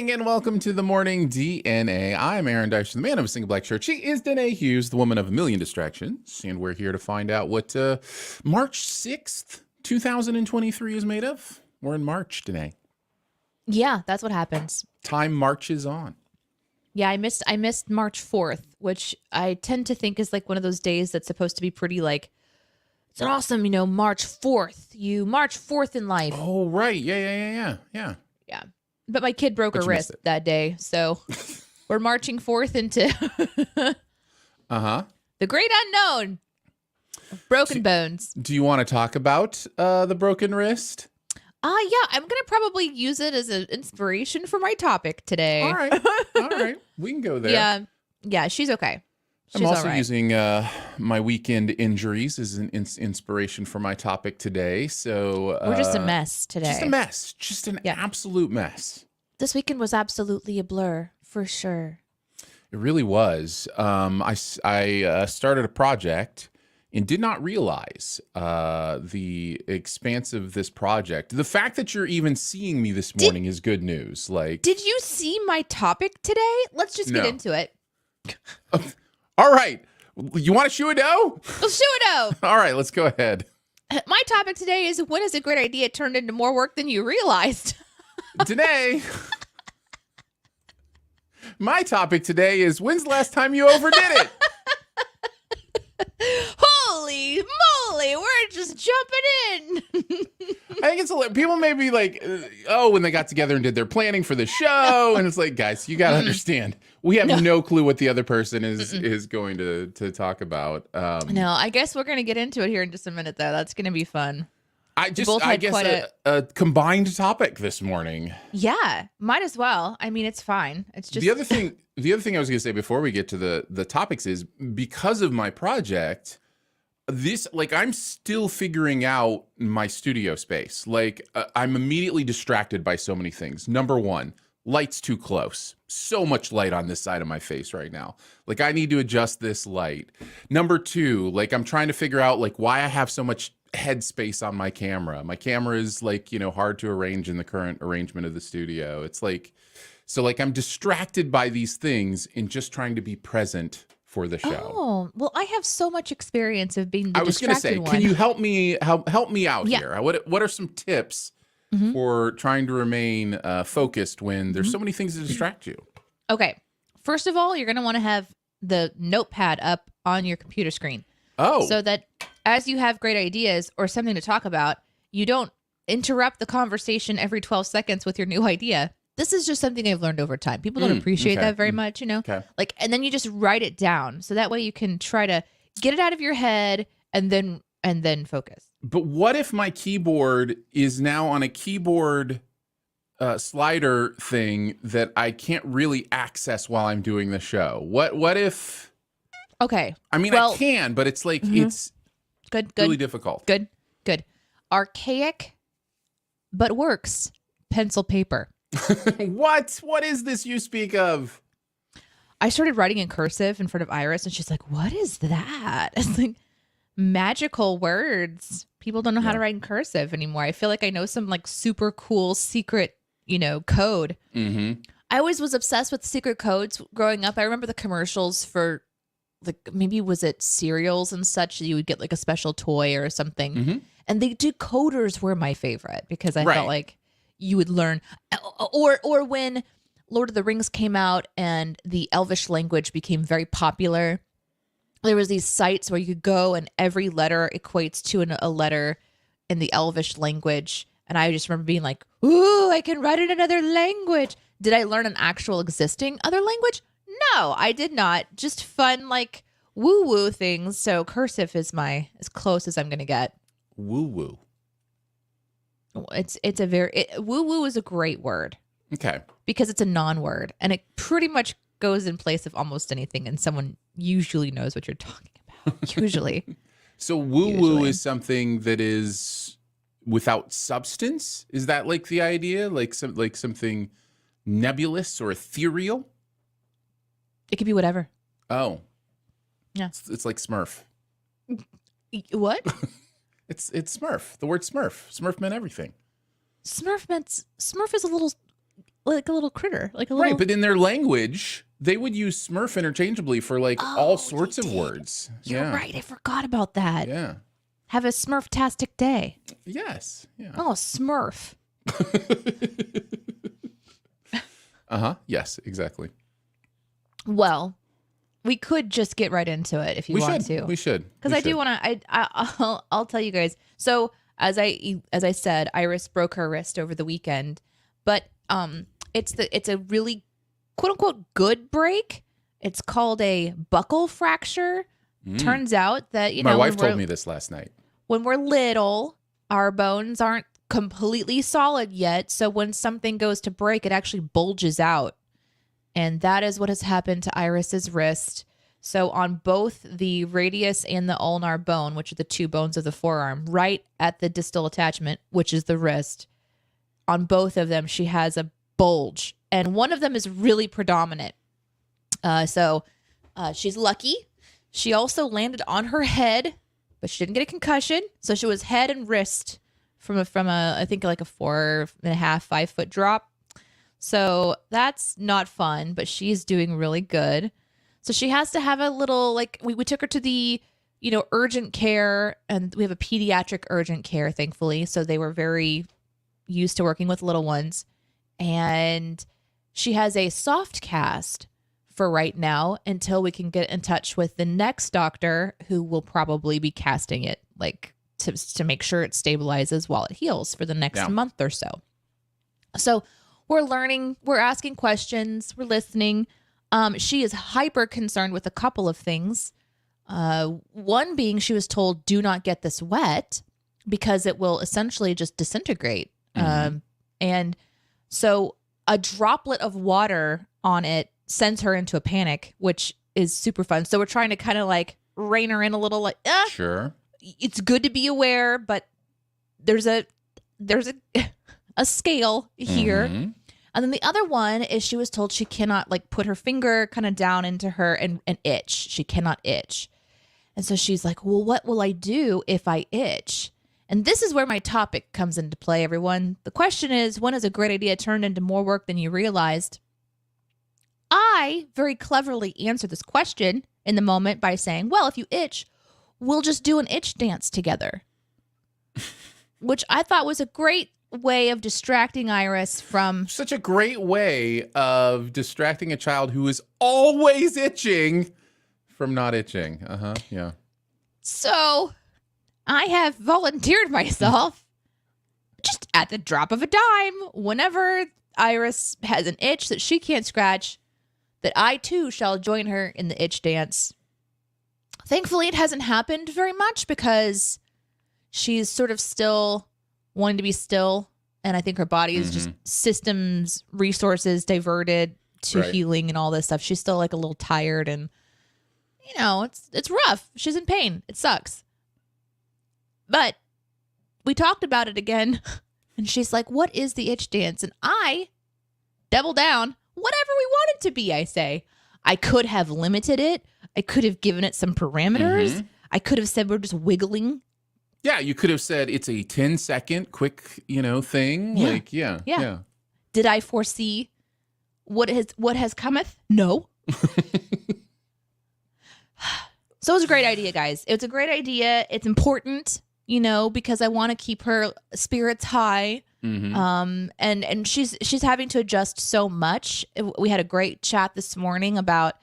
morning and welcome to the Morning DNA. I'm Aaron Dyche, the man of a single black shirt. She is Danae Hughes, the woman of a million distractions. And we're here to find out what March 6th, 2023 is made of. We're in March, Danae. Yeah, that's what happens. Time marches on. Yeah, I missed March 4th, which I tend to think is like one of those days that's supposed to be pretty like, it's an awesome, March 4th. You March 4th in life. Oh, right. Yeah. Yeah. But my kid broke her wrist that day, so we're marching forth into the great unknown of broken bones. Do you want to talk about the broken wrist? Yeah, I'm going to probably use it as an inspiration for my topic today. All right. We can go there. Yeah, she's okay. I'm also using my weekend injuries as an inspiration for my topic today. So we're just a mess today. Just a mess. Just an absolute mess. This weekend was absolutely a blur, for sure. It really was. I started a project and did not realize the expanse of this project. The fact that you're even seeing me this morning is good news. Like, did you see my topic today? Let's just get into it. All right. You want to shoe a dough? Well, shoe a dough. All right, let's go ahead. My topic today is, when is a great idea turned into more work than you realized? Today, my topic today is, when's the last time you overdid it? Holy moly, we're just jumping in. I think it's people may be like, when they got together and did their planning for the show, and it's like, guys, you got to understand, we have no clue what the other person is going to talk about. No, I guess we're going to get into it here in just a minute, though. That's going to be fun. I guess a combined topic this morning. Yeah, might as well. I mean, it's fine. It's just the other thing I was going to say before we get to the topics is, because of my project, I'm still figuring out my studio space. I'm immediately distracted by so many things. Number one, light's too close. So much light on this side of my face right now. I need to adjust this light. Number two, I'm trying to figure out why I have so much headspace on my camera. My camera is hard to arrange in the current arrangement of the studio. It's I'm distracted by these things and just trying to be present for the show. Oh, well, I have so much experience of being the I was going to say, one. Can you help me out here? What are some tips for trying to remain focused when there's so many things to distract you? Okay. First of all, you're going to want to have the notepad up on your computer screen. Oh. So that as you have great ideas or something to talk about, you don't interrupt the conversation every 12 seconds with your new idea. This is just something I've learned over time. People don't appreciate that very much, Okay. And then you just write it down. So that way you can try to get it out of your head and then focus. But what if my keyboard is now on a keyboard slider thing that I can't really access while I'm doing the show? What if... Okay. I mean, I can, but it's it's good, really difficult. Good. Archaic, but works. Pencil paper. What? What is this you speak of? I started writing in cursive in front of Iris, and she's like, "What is that?" It's like magical words. People don't know how to write in cursive anymore. I feel like I know some super cool secret, code. Mm-hmm. I always was obsessed with secret codes growing up. I remember the commercials for maybe was it cereals and such. You would get a special toy or something. Mm-hmm. And the decoders were my favorite because I felt like you would learn. Or when Lord of the Rings came out and the Elvish language became very popular, there was these sites where you could go and every letter equates to a letter in the Elvish language. And I just remember being like, ooh, I can write in another language. Did I learn an actual existing other language? No, I did not. Just fun, woo-woo things. So cursive is as close as I'm going to get. Woo-woo. It's woo-woo is a great word. Okay. Because it's a non-word. And it pretty much goes in place of almost anything. And someone usually knows what you're talking about. Usually. So woo-woo is something that is without substance? Is that the idea? Something nebulous or ethereal? It could be whatever. Oh. Yeah. It's like Smurf. What? It's Smurf. The word Smurf. Smurf meant everything. Smurf is a little little critter, like a little. Right, but in their language, they would use Smurf interchangeably for like all sorts of words. You're right. I forgot about that. Yeah. Have a Smurf-tastic day. Yes. Yeah. Oh, Smurf. Yes, exactly. Well, we could just get right into it if you want to. We should. Because I do want to. I'll tell you guys. So as I said, Iris broke her wrist over the weekend, but it's a really quote unquote good break. It's called a buckle fracture. Turns out that my wife told me this last night. When we're little, our bones aren't completely solid yet, so when something goes to break, it actually bulges out. And that is what has happened to Iris's wrist. So on both the radius and the ulnar bone, which are the two bones of the forearm, right at the distal attachment, which is the wrist, on both of them, she has a bulge. And one of them is really predominant. So she's lucky. She also landed on her head, but she didn't get a concussion. So she was head and wrist from a I think like a 4.5, 5 foot drop. So that's not fun, but she's doing really good. So she has to have a little, like, we took her to the, urgent care, and we have a pediatric urgent care, thankfully. So they were very used to working with little ones. And she has a soft cast for right now until we can get in touch with the next doctor who will probably be casting it, like, to make sure it stabilizes while it heals for the next month or so. So we're learning, we're asking questions, we're listening. She is hyper concerned with a couple of things. One being she was told, do not get this wet because it will essentially just disintegrate. And so a droplet of water on it sends her into a panic, which is super fun. So we're trying to kind of like rein her in a little, like, sure, it's good to be aware, but there's a scale here. And then the other one is she was told she cannot like put her finger kind of down into her and itch. She cannot itch. And so she's like, well, what will I do if I itch? And this is where my topic comes into play, everyone. The question is, when is a great idea turned into more work than you realized? I very cleverly answered this question in the moment by saying, well, if you itch, we'll just do an itch dance together. Which I thought was a great way of distracting Iris from... Such a great way of distracting a child who is always itching from not itching. Yeah. So I have volunteered myself just at the drop of a dime whenever Iris has an itch that she can't scratch, that I too shall join her in the itch dance. Thankfully, it hasn't happened very much because she's sort of still wanting to be still. And I think her body is just systems, resources diverted to healing and all this stuff. She's still like a little tired and, it's rough. She's in pain. It sucks. But we talked about it again and she's like, what is the itch dance? And I double down, whatever we want it to be, I say. I could have limited it. I could have given it some parameters. I could have said we're just wiggling. Yeah, you could have said it's a 10-second quick, thing. Yeah. Like, yeah. Did I foresee what has cometh? No. So it was a great idea, guys. It's a great idea. It's important, because I want to keep her spirits high. And she's having to adjust so much. We had a great chat this morning about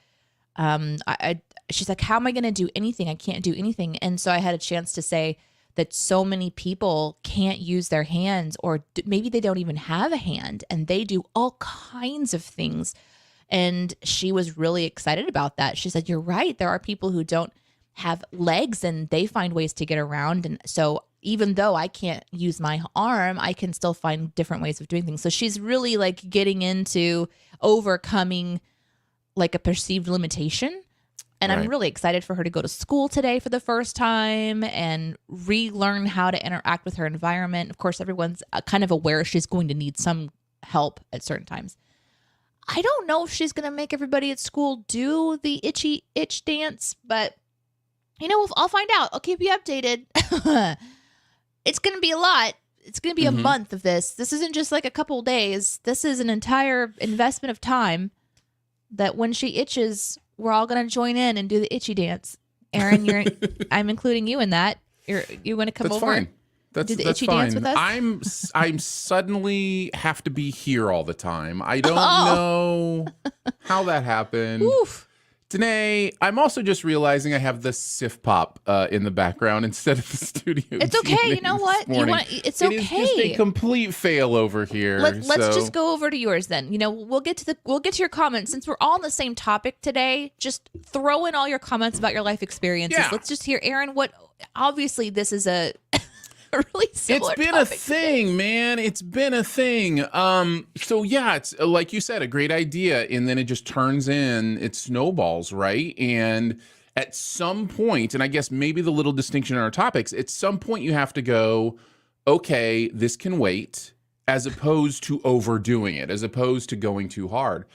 she's like, how am I going to do anything? I can't do anything. And so I had a chance to say that so many people can't use their hands, or maybe they don't even have a hand, and they do all kinds of things. And she was really excited about that. She said, you're right. There are people who don't have legs and they find ways to get around. And so even though I can't use my arm, I can still find different ways of doing things. So she's really like getting into overcoming like a perceived limitation. And I'm really excited for her to go to school today for the first time and relearn how to interact with her environment. Of course, everyone's kind of aware she's going to need some help at certain times. I don't know if she's going to make everybody at school do the itch dance, but I'll find out. I'll keep you updated. It's going to be a lot. it's going to be a month of this. This isn't just like a couple days. This is an entire investment of time that when she itches, we're all going to join in and do the itchy dance. Aaron, I'm including you in that. You want to come over? Fine. Do the that's itchy fine. dance with us? I'm suddenly have to be here all the time. I don't know how that happened. Oof. Danae, I'm also just realizing I have the Sif Pop in the background instead of the studio. It's okay. You know what? It's okay. It is just a complete fail over here. Let's just go over to yours then. We'll get to your comments since we're all on the same topic today. Just throw in all your comments about your life experiences. Yeah. Let's just hear, Aaron. Obviously, this is a really similar. It's been a thing, man. It's been a thing. So yeah, it's like you said, a great idea, and then it just turns in, it snowballs, right? And at some point, and I guess maybe the little distinction in our topics, at some point you have to go, okay, this can wait, as opposed to overdoing it, as opposed to going too hard.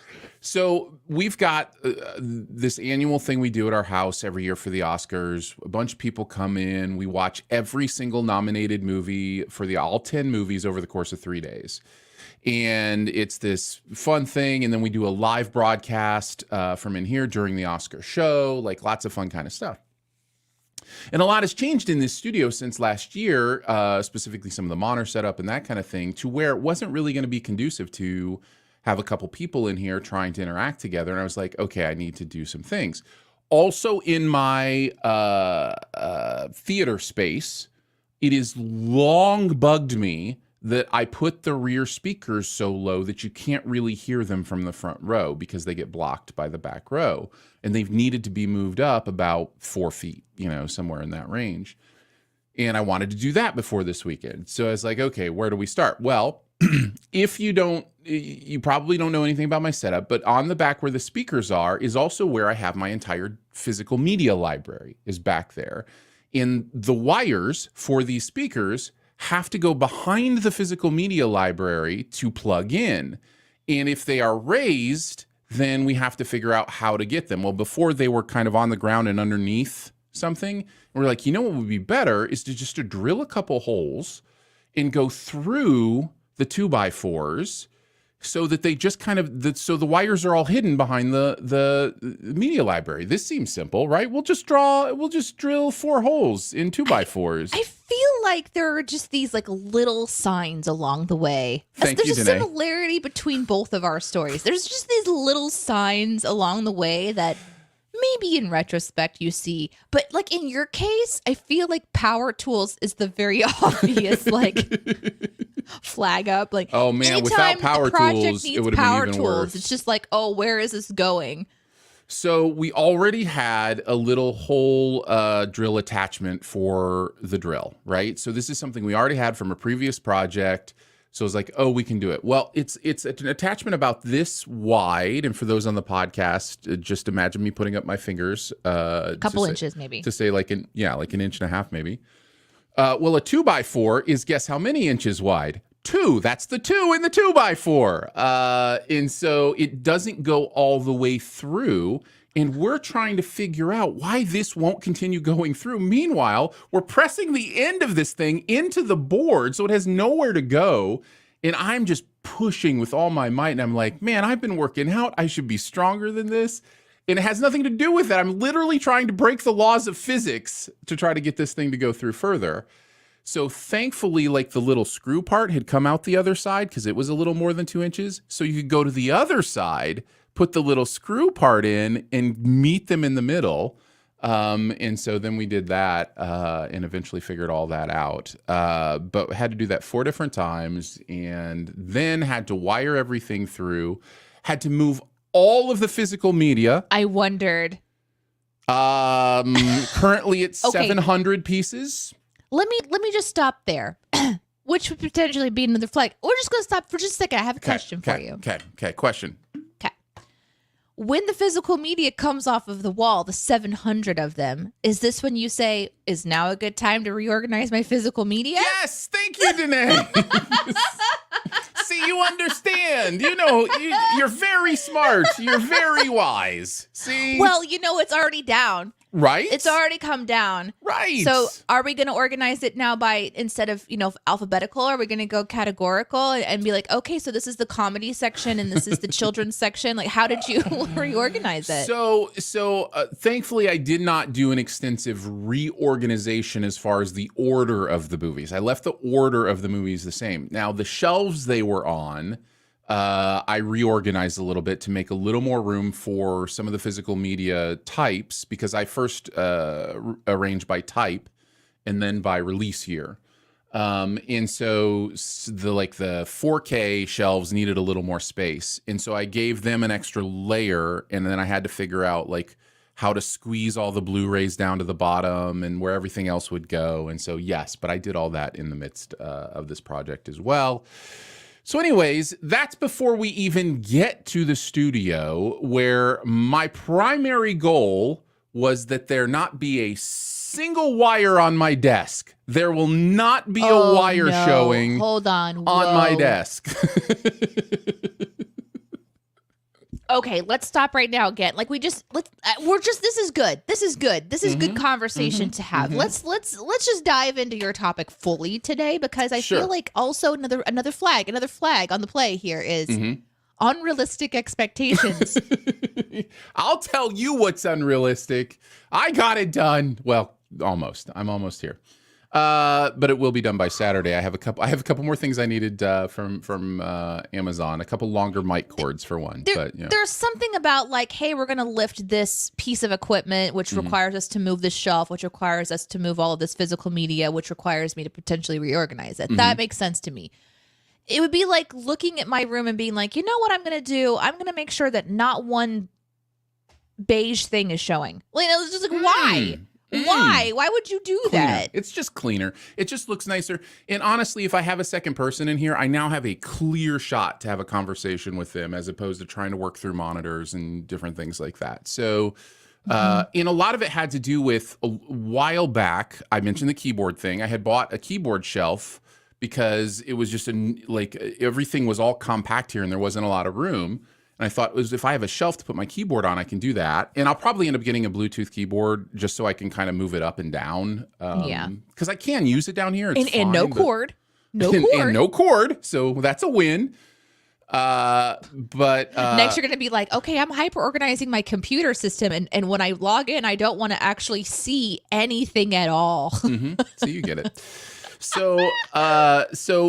So we've got this annual thing we do at our house every year for the Oscars. A bunch of people come in. We watch every single nominated movie for all 10 movies over the course of 3 days. And it's this fun thing. And then we do a live broadcast from in here during the Oscar show, like lots of fun kind of stuff. And a lot has changed in this studio since last year, specifically some of the monitor setup and that kind of thing, to where it wasn't really going to be conducive to have a couple people in here trying to interact together. And I was like, okay, I need to do some things. Also in my theater space, it has long bugged me that I put the rear speakers so low that you can't really hear them from the front row because they get blocked by the back row. And they've needed to be moved up about 4 feet, somewhere in that range. And I wanted to do that before this weekend. So I was like, okay, where do we start? Well, if you probably don't know anything about my setup, but on the back where the speakers are is also where I have my entire physical media library is back there. And the wires for these speakers have to go behind the physical media library to plug in. And if they are raised, then we have to figure out how to get them. Well, before they were kind of on the ground and underneath something, we're like, what would be better is to drill a couple holes and go through the 2x4s so that they just kind of, so the wires are all hidden behind the media library. This seems simple, right? We'll just drill 4 holes in 2x4s. I feel like there are just these like little signs along the way. There's a similarity between both of our stories. There's just these little signs along the way that maybe in retrospect you see, but like in your case, I feel like power tools is the very obvious flag up. Like, oh man, without power tools, it would have been even worse. It's just like, oh, where is this going? So we already had a little hole drill attachment for the drill, right? So this is something we already had from a previous project. So it's like, oh, we can do it. Well, it's an attachment about this wide. And for those on the podcast, just imagine me putting up my fingers. A couple inches, maybe. To say like an inch and a half, maybe. Well, a 2x4 is, guess how many inches wide? 2. That's the 2 in the 2x4. And so it doesn't go all the way through. And we're trying to figure out why this won't continue going through. Meanwhile, we're pressing the end of this thing into the board so it has nowhere to go. And I'm just pushing with all my might. And I'm like, man, I've been working out. I should be stronger than this. And it has nothing to do with that. I'm literally trying to break the laws of physics to try to get this thing to go through further. So thankfully, like the little screw part had come out the other side because it was a little more than 2 inches. So you could go to the other side, put the little screw part in and meet them in the middle. And so then we did that and eventually figured all that out. But had to do that 4 different times and then had to wire everything through, had to move all of the physical media. I wondered. Currently it's Okay. 700 pieces. Let me just stop there, which would potentially be another flag. We're just going to stop for just a second. I have a question for you. Okay, question. Okay. When the physical media comes off of the wall, the 700 of them, is this when you say, is now a good time to reorganize my physical media? Yes, thank you, Danae. See, you understand. You're very smart. You're very wise. See? Well, it's already down. Right? It's already come down. Right. So are we going to organize it now by, instead of, alphabetical, are we going to go categorical and be like, okay, so this is the comedy section and this is the children's section? Like, how did you reorganize it? So thankfully, I did not do an extensive reorganization as far as the order of the movies. I left the order of the movies the same. Now, the shelves they were on, I reorganized a little bit to make a little more room for some of the physical media types, because I first arranged by type and then by release year. And so the 4K shelves needed a little more space. And so I gave them an extra layer, and then I had to figure out like how to squeeze all the Blu-rays down to the bottom and where everything else would go. And so, yes, but I did all that in the midst of this project as well. So anyways, that's before we even get to the studio, where my primary goal was that there not be a single wire on my desk. There will not be a wire showing Hold on. My desk. Okay, let's stop right now again. Like this is good. This is good. This is good conversation to have. Let's just dive into your topic fully today, because I feel like also another flag on the play here is unrealistic expectations. I'll tell you what's unrealistic. I got it done. Well, almost. I'm almost here. But it will be done by Saturday. I have a couple more things I needed from Amazon. A couple longer mic cords for one. There's something about like, hey, we're going to lift this piece of equipment, which requires us to move this shelf, which requires us to move all of this physical media, which requires me to potentially reorganize it. That makes sense to me. It would be like looking at my room and being like, you know what I'm going to do? I'm going to make sure that not one beige thing is showing. Well, it's just like, why? Why? Why would you do that? It's just cleaner. It just looks nicer. And honestly, if I have a second person in here, I now have a clear shot to have a conversation with them, as opposed to trying to work through monitors and different things like that. So, and a lot of it had to do with a while back, I mentioned the keyboard thing. I had bought a keyboard shelf because it was just everything was all compact here and there wasn't a lot of room. And I thought, if I have a shelf to put my keyboard on, I can do that. And I'll probably end up getting a Bluetooth keyboard just so I can kind of move it up and down. Because I can use it down here. It's fine, and no cord. And no cord. So that's a win. But next you're going to be like, okay, I'm hyper organizing my computer system. And when I log in, I don't want to actually see anything at all. So you get it. So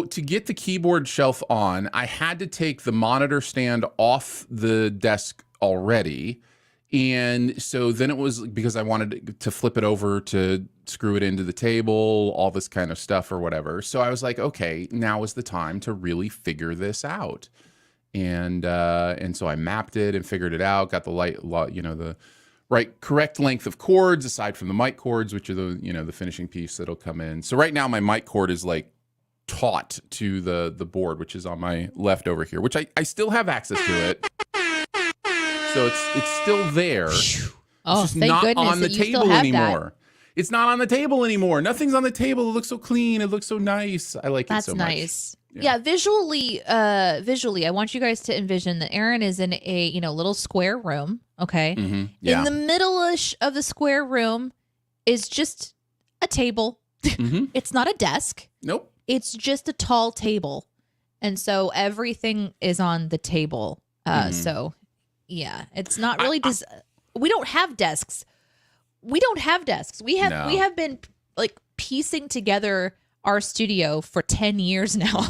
to get the keyboard shelf on, I had to take the monitor stand off the desk already. And so then it was because I wanted to flip it over to screw it into the table, all this kind of stuff or whatever. So I was like, okay, now is the time to really figure this out. And so I mapped it and figured it out, got the correct length of cords aside from the mic cords, which are the finishing piece that'll come in. So right now my mic cord is like taut to the board, which is on my left over here, which I still have access to it. So it's still there. Oh, it's just thank not goodness on the that you still table have anymore. that. It's not on the table anymore. Nothing's on the table. It looks so clean. It looks so nice. I like it so much. That's nice. Yeah, visually, I want you guys to envision that Aaron is in a little square room. Okay, Yeah. In the middle-ish of the square room is just a table. It's not a desk. Nope. It's just a tall table, and so everything is on the table. So, yeah, it's not really. We don't have desks. We have been like piecing together our studio for 10 years now.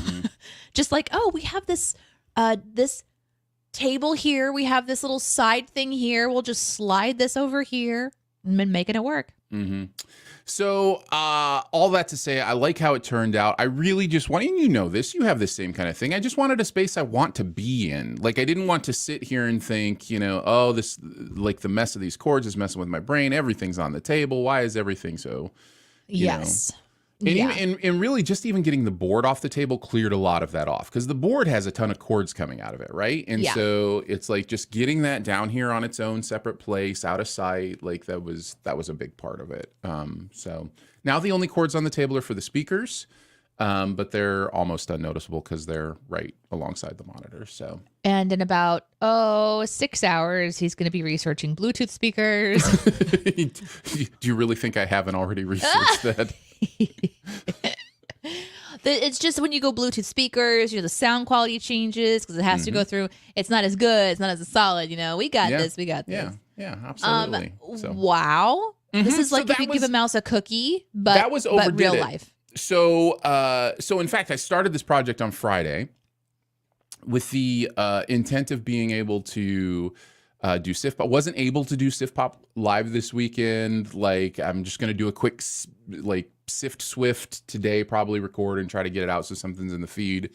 Just like, oh, we have this table here. We have this little side thing here. We'll just slide this over here and been making it work. So all that to say, I like how it turned out. I really just wanted, and you know this, you have the same kind of thing. I just wanted a space I want to be in. Like, I didn't want to sit here and think, oh, this, like the mess of these cords is messing with my brain. Everything's on the table. Why is everything so, Yes. And really just even getting the board off the table cleared a lot of that off, because the board has a ton of cords coming out of it, right? And so it's like just getting that down here on its own separate place, out of sight, like that was a big part of it. So now the only cords on the table are for the speakers. but they're almost unnoticeable because they're right alongside the monitor. So, and in about 6 hours, he's going to be researching Bluetooth speakers. Do you really think I haven't already researched that? It's just when you go Bluetooth speakers, the sound quality changes because it has to go through. It's not as good. It's not as solid. We got this. We got this. Yeah, absolutely. Wow. This is like if you give a mouse a cookie, but that was overdid but real it. life. So in fact, I started this project on Friday with the intent of being able to do Sif Pop. Wasn't able to do Sif Pop live this weekend. Like, I'm just gonna do a quick Sift Swift today, probably record and try to get it out so something's in the feed,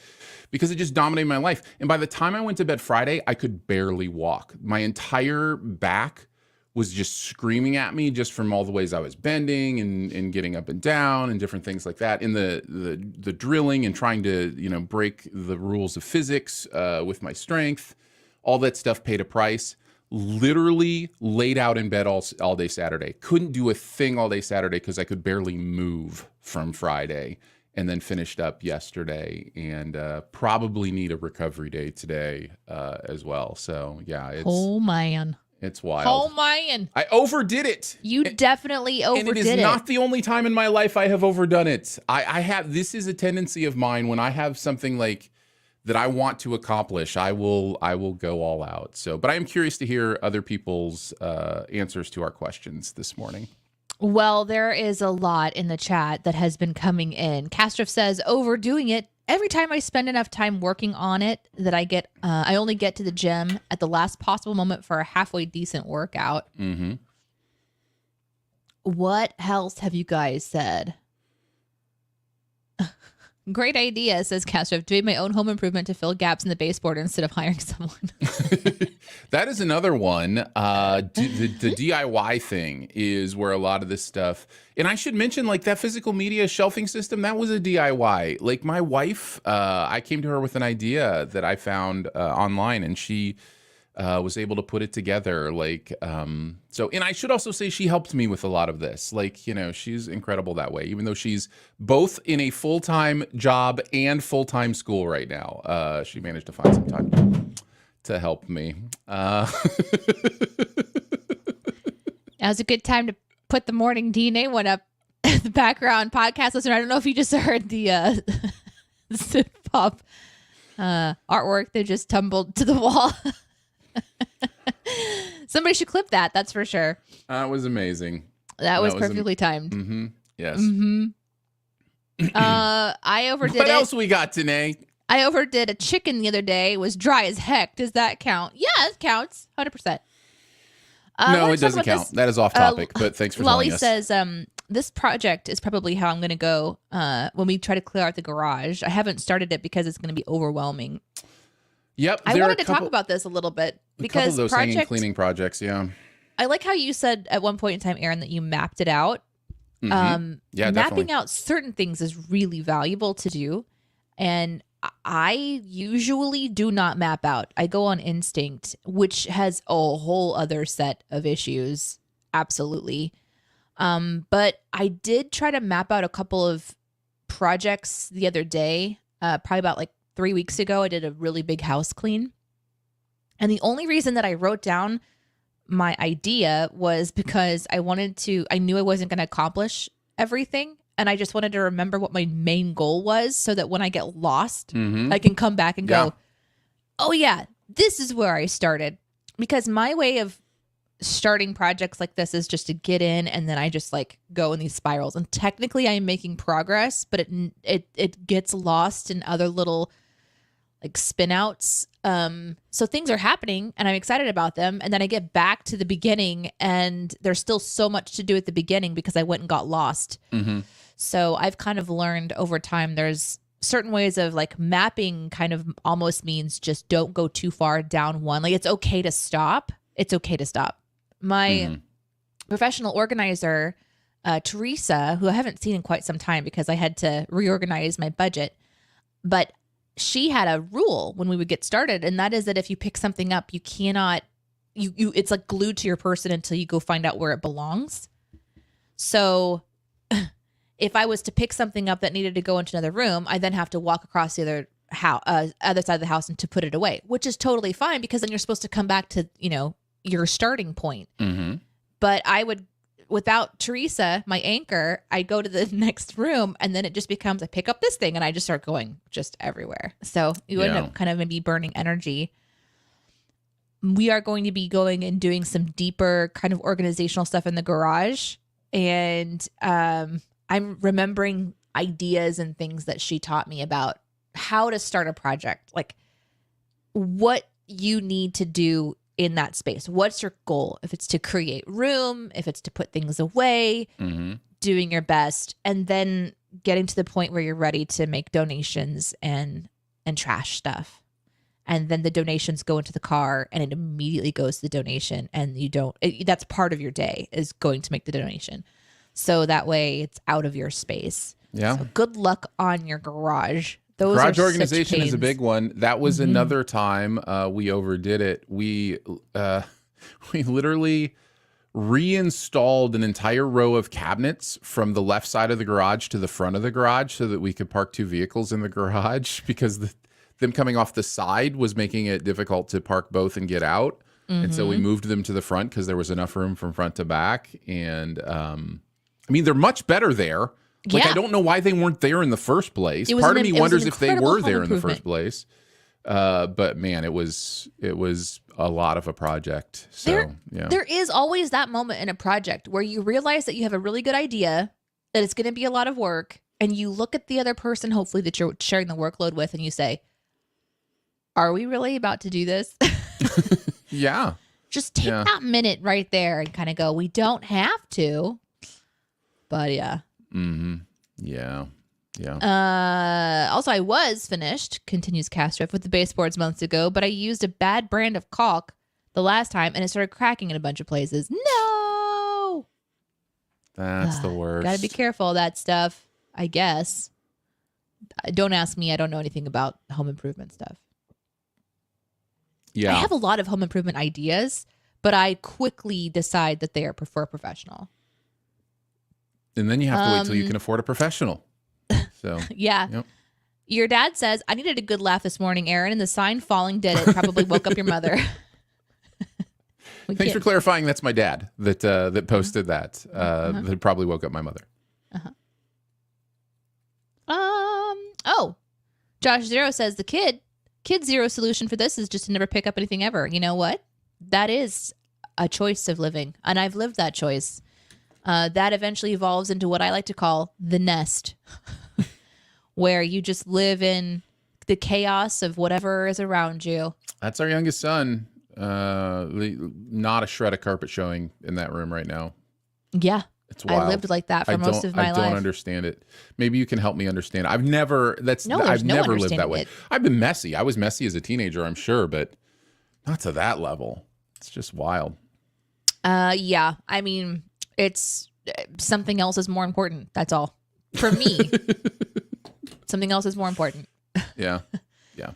because it just dominated my life. And by the time I went to bed Friday, I could barely walk. My entire back was just screaming at me just from all the ways I was bending and getting up and down and different things like that. And the drilling and trying to, break the rules of physics with my strength, all that stuff paid a price. Literally laid out in bed all day Saturday. Couldn't do a thing all day Saturday because I could barely move from Friday, and then finished up yesterday, and probably need a recovery day today as well. So yeah, it's wild. Oh man, I overdid it. You definitely overdid it. And it is not the only time in my life I have overdone it. I have, this is a tendency of mine when I have something like that I want to accomplish, I will go all out. So, but I am curious to hear other people's answers to our questions this morning. Well, there is a lot in the chat that has been coming in. Kastrov says, overdoing it. Every time I spend enough time working on it that I only get to the gym at the last possible moment for a halfway decent workout. Mm-hmm. What else have you guys said? Great idea, says Castro. Doing my own home improvement to fill gaps in the baseboard instead of hiring someone. That is another one. The DIY thing is where a lot of this stuff, and I should mention, like, that physical media shelving system, that was a DIY. Like, my wife, I came to her with an idea that I found online, and she was able to put it together. So, and I should also say she helped me with a lot of this. She's incredible that way, even though she's both in a full-time job and full-time school right now. She managed to find some time to help me. That was a good time to put the morning DNA one up in the background. Podcast listener, I don't know if you just heard the Sif Pop artwork that just tumbled to the wall. Somebody should clip that. That's for sure. That was amazing. That was perfectly timed. Mm-hmm. Yes. Mm-hmm. I overdid What it. else we got, Danae? I overdid a chicken the other day. It was dry as heck. Does that count? Yeah, it counts. 100%. No, it doesn't count. That is off topic, but thanks for Lolly telling us. says, this project is probably how I'm going to go when we try to clear out the garage. I haven't started it because it's going to be overwhelming. Yep. I wanted to talk about this a little bit because a couple of those hanging cleaning projects, yeah. I like how you said at one point in time, Aaron, that you mapped it out. Mm-hmm. Yeah, mapping definitely. out certain things is really valuable to do. And I usually do not map out. I go on instinct, which has a whole other set of issues. Absolutely. But I did try to map out a couple of projects the other day, probably about 3 weeks ago. I did a really big house clean. And the only reason that I wrote down my idea was because I knew I wasn't going to accomplish everything. And I just wanted to remember what my main goal was so that when I get lost, I can come back and go, oh yeah, this is where I started. Because my way of starting projects like this is just to get in and then I just go in these spirals. And technically I'm making progress, but it gets lost in other little spin outs. So things are happening and I'm excited about them. And then I get back to the beginning and there's still so much to do at the beginning because I went and got lost. Mm-hmm. So I've kind of learned over time, there's certain ways of mapping kind of almost means just don't go too far down one. It's okay to stop. It's okay to stop. My professional organizer, Teresa, who I haven't seen in quite some time because I had to reorganize my budget, but she had a rule when we would get started. And that is that if you pick something up, you cannot, it's glued to your person until you go find out where it belongs. So if I was to pick something up that needed to go into another room, I then have to walk across the other side of the house and to put it away, which is totally fine because then you're supposed to come back to, your starting point. Mm-hmm. But I would, without Teresa, my anchor, I go to the next room and then it just becomes, I pick up this thing and I just start going just everywhere. So you end up kind of maybe burning energy. We are going to be going and doing some deeper kind of organizational stuff in the garage. And I'm remembering ideas and things that she taught me about how to start a project, like what you need to do in that space. What's your goal? If it's to create room, if it's to put things away, doing your best, and then getting to the point where you're ready to make donations and trash stuff. And then the donations go into the car and it immediately goes to the donation, and that's part of your day is going to make the donation. So that way it's out of your space. Yeah. So good luck on your garage. Those garage are organization is a big one. That was another time we overdid it. We literally reinstalled an entire row of cabinets from the left side of the garage to the front of the garage so that we could park 2 vehicles in the garage because them coming off the side was making it difficult to park both and get out. And so we moved them to the front because there was enough room from front to back. And they're much better there. Like, I don't know why they weren't there in the first place. Part of me wonders if they were there in the first place. But man, it was a lot of a project. So there is always that moment in a project where you realize that you have a really good idea, that it's going to be a lot of work, and you look at the other person, hopefully that you're sharing the workload with, and you say, "Are we really about to do this?" Yeah. Just take that minute right there and kind of go, "We don't have to," but yeah. Mm-hmm. Yeah. Also, I was finished, continues Castro, with the baseboards months ago, but I used a bad brand of caulk the last time and it started cracking in a bunch of places. No! That's the worst. Gotta be careful of that stuff, I guess. Don't ask me. I don't know anything about home improvement stuff. Yeah. I have a lot of home improvement ideas, but I quickly decide that they are for a professional. And then you have to wait till you can afford a professional. So yeah. Yep. Your dad says, "I needed a good laugh this morning, Aaron, and the sign falling did it. Probably woke up your mother." Thanks for clarifying. That's my dad that posted that. That probably woke up my mother. Oh, Josh Zero says the kid zero solution for this is just to never pick up anything ever. You know what? That is a choice of living, and I've lived that choice. That eventually evolves into what I like to call the nest, where you just live in the chaos of whatever is around you. That's our youngest son. Not a shred of carpet showing in that room right now. Yeah. It's wild. I lived like that for most of my life. I don't understand it. Maybe you can help me understand. I've never lived that way. I've been messy. I was messy as a teenager, I'm sure, but not to that level. It's just wild. Yeah. I mean, it's something else is more important. That's all. For me, something else is more important. Yeah. Yeah.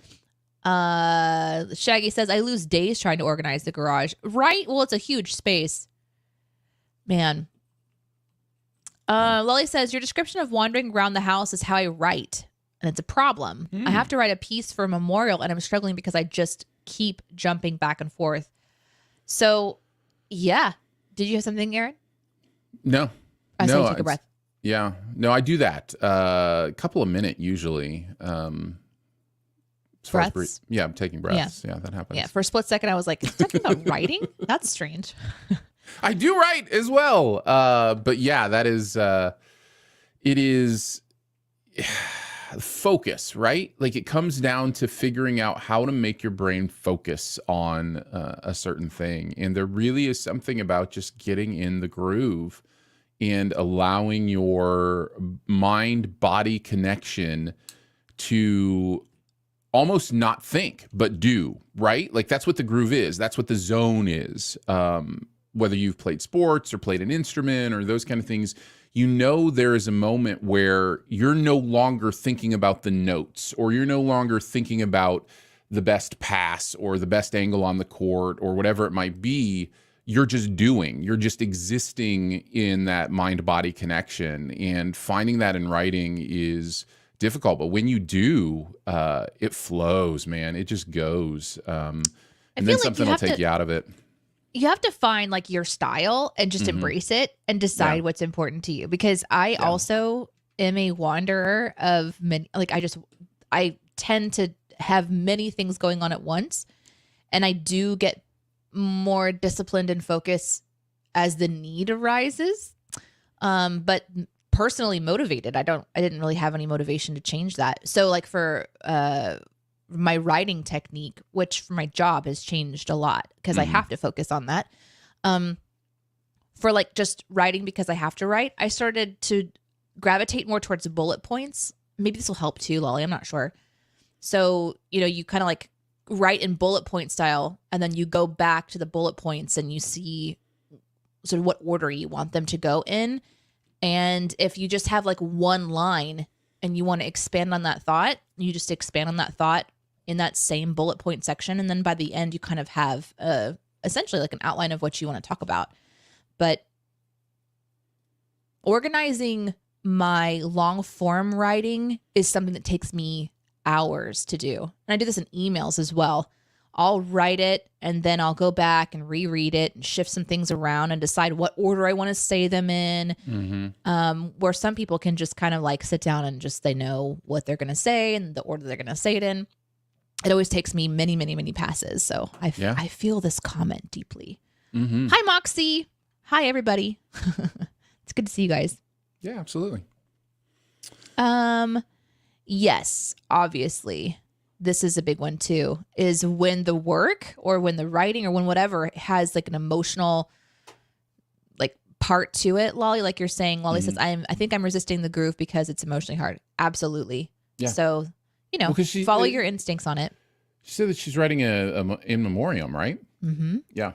Shaggy says, "I lose days trying to organize the garage." Right? Well, it's a huge space. Man. Lily says, "Your description of wandering around the house is how I write, and it's a problem. I have to write a piece for a memorial, and I'm struggling because I just keep jumping back and forth." So, yeah. Did you have something, Aaron? No. I saw you take a breath. Yeah. No, I do that. A couple of minutes usually. Breaths? Yeah, I'm taking breaths. Yeah, that happens. Yeah, for a split second, I was like, "Is he talking about writing? That's strange." I do write as well. But yeah, that is, it is focus, right? Like it comes down to figuring out how to make your brain focus on a certain thing. And there really is something about just getting in the groove and allowing your mind-body connection to almost not think, but do, right? Like that's what the groove is. That's what the zone is. Whether you've played sports or played an instrument or those kind of things, you know there is a moment where you're no longer thinking about the notes, or you're no longer thinking about the best pass or the best angle on the court or whatever it might be. you're just doing, you're just existing in that mind-body connection, and finding that in writing is difficult. But when you do, it flows, man. It just goes. And then something will take you out of it. You have to find like your style and just embrace it and decide what's important to you. Because I also am a wanderer of many, like I tend to have many things going on at once, and I do get more disciplined and focused as the need arises. But personally motivated, I didn't really have any motivation to change that. So like for my writing technique, which for my job has changed a lot because I have to focus on that. For like just writing because I have to write, I started to gravitate more towards bullet points. Maybe this will help too, Lolly. I'm not sure. So, you kind of like write in bullet point style, and then you go back to the bullet points and you see sort of what order you want them to go in. And if you just have like one line and you want to expand on that thought, you just expand on that thought in that same bullet point section. And then by the end, you kind of have essentially like an outline of what you want to talk about. But organizing my long form writing is something that takes me hours to do. And I do this in emails as well. I'll write it and then I'll go back and reread it and shift some things around and decide what order I want to say them in. Where some people can just kind of like sit down and just, they know what they're going to say and the order they're going to say it in. It always takes me many, many, many passes. So I feel this comment deeply. Hi, Moxie. Hi, everybody. It's good to see you guys. Yeah, absolutely. Yes, obviously. This is a big one too, is when the work or when the writing or when whatever has like an emotional like part to it. Lolly, like you're saying, Lolly says, I think I'm resisting the groove because it's emotionally hard. Absolutely. Yeah. So, follow your instincts on it. She said that she's writing a in memoriam, right? Yeah.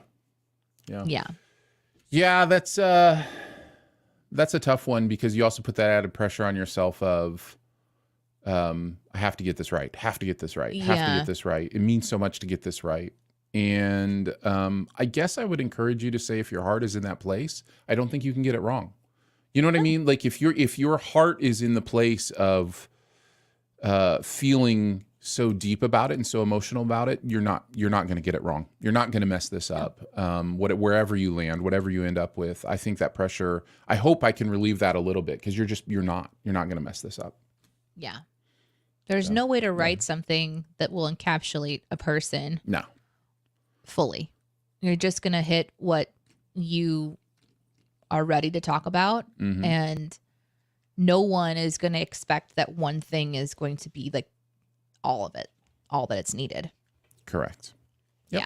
That's a tough one because you also put that added pressure on yourself of, I have to get this right. Have to get this right. Have to get this right. It means so much to get this right. And I guess I would encourage you to say, if your heart is in that place, I don't think you can get it wrong. You know what I mean? Like if your heart is in the place of feeling so deep about it and so emotional about it, you're not going to get it wrong. You're not going to mess this up. Wherever you land, whatever you end up with, I think that pressure, I hope I can relieve that a little bit because you're not going to mess this up. Yeah. There's no way to write something that will encapsulate a person. No. Fully. You're just going to hit what you are ready to talk about. And no one is going to expect that one thing is going to be like all of it, all that it's needed. Correct. Yep.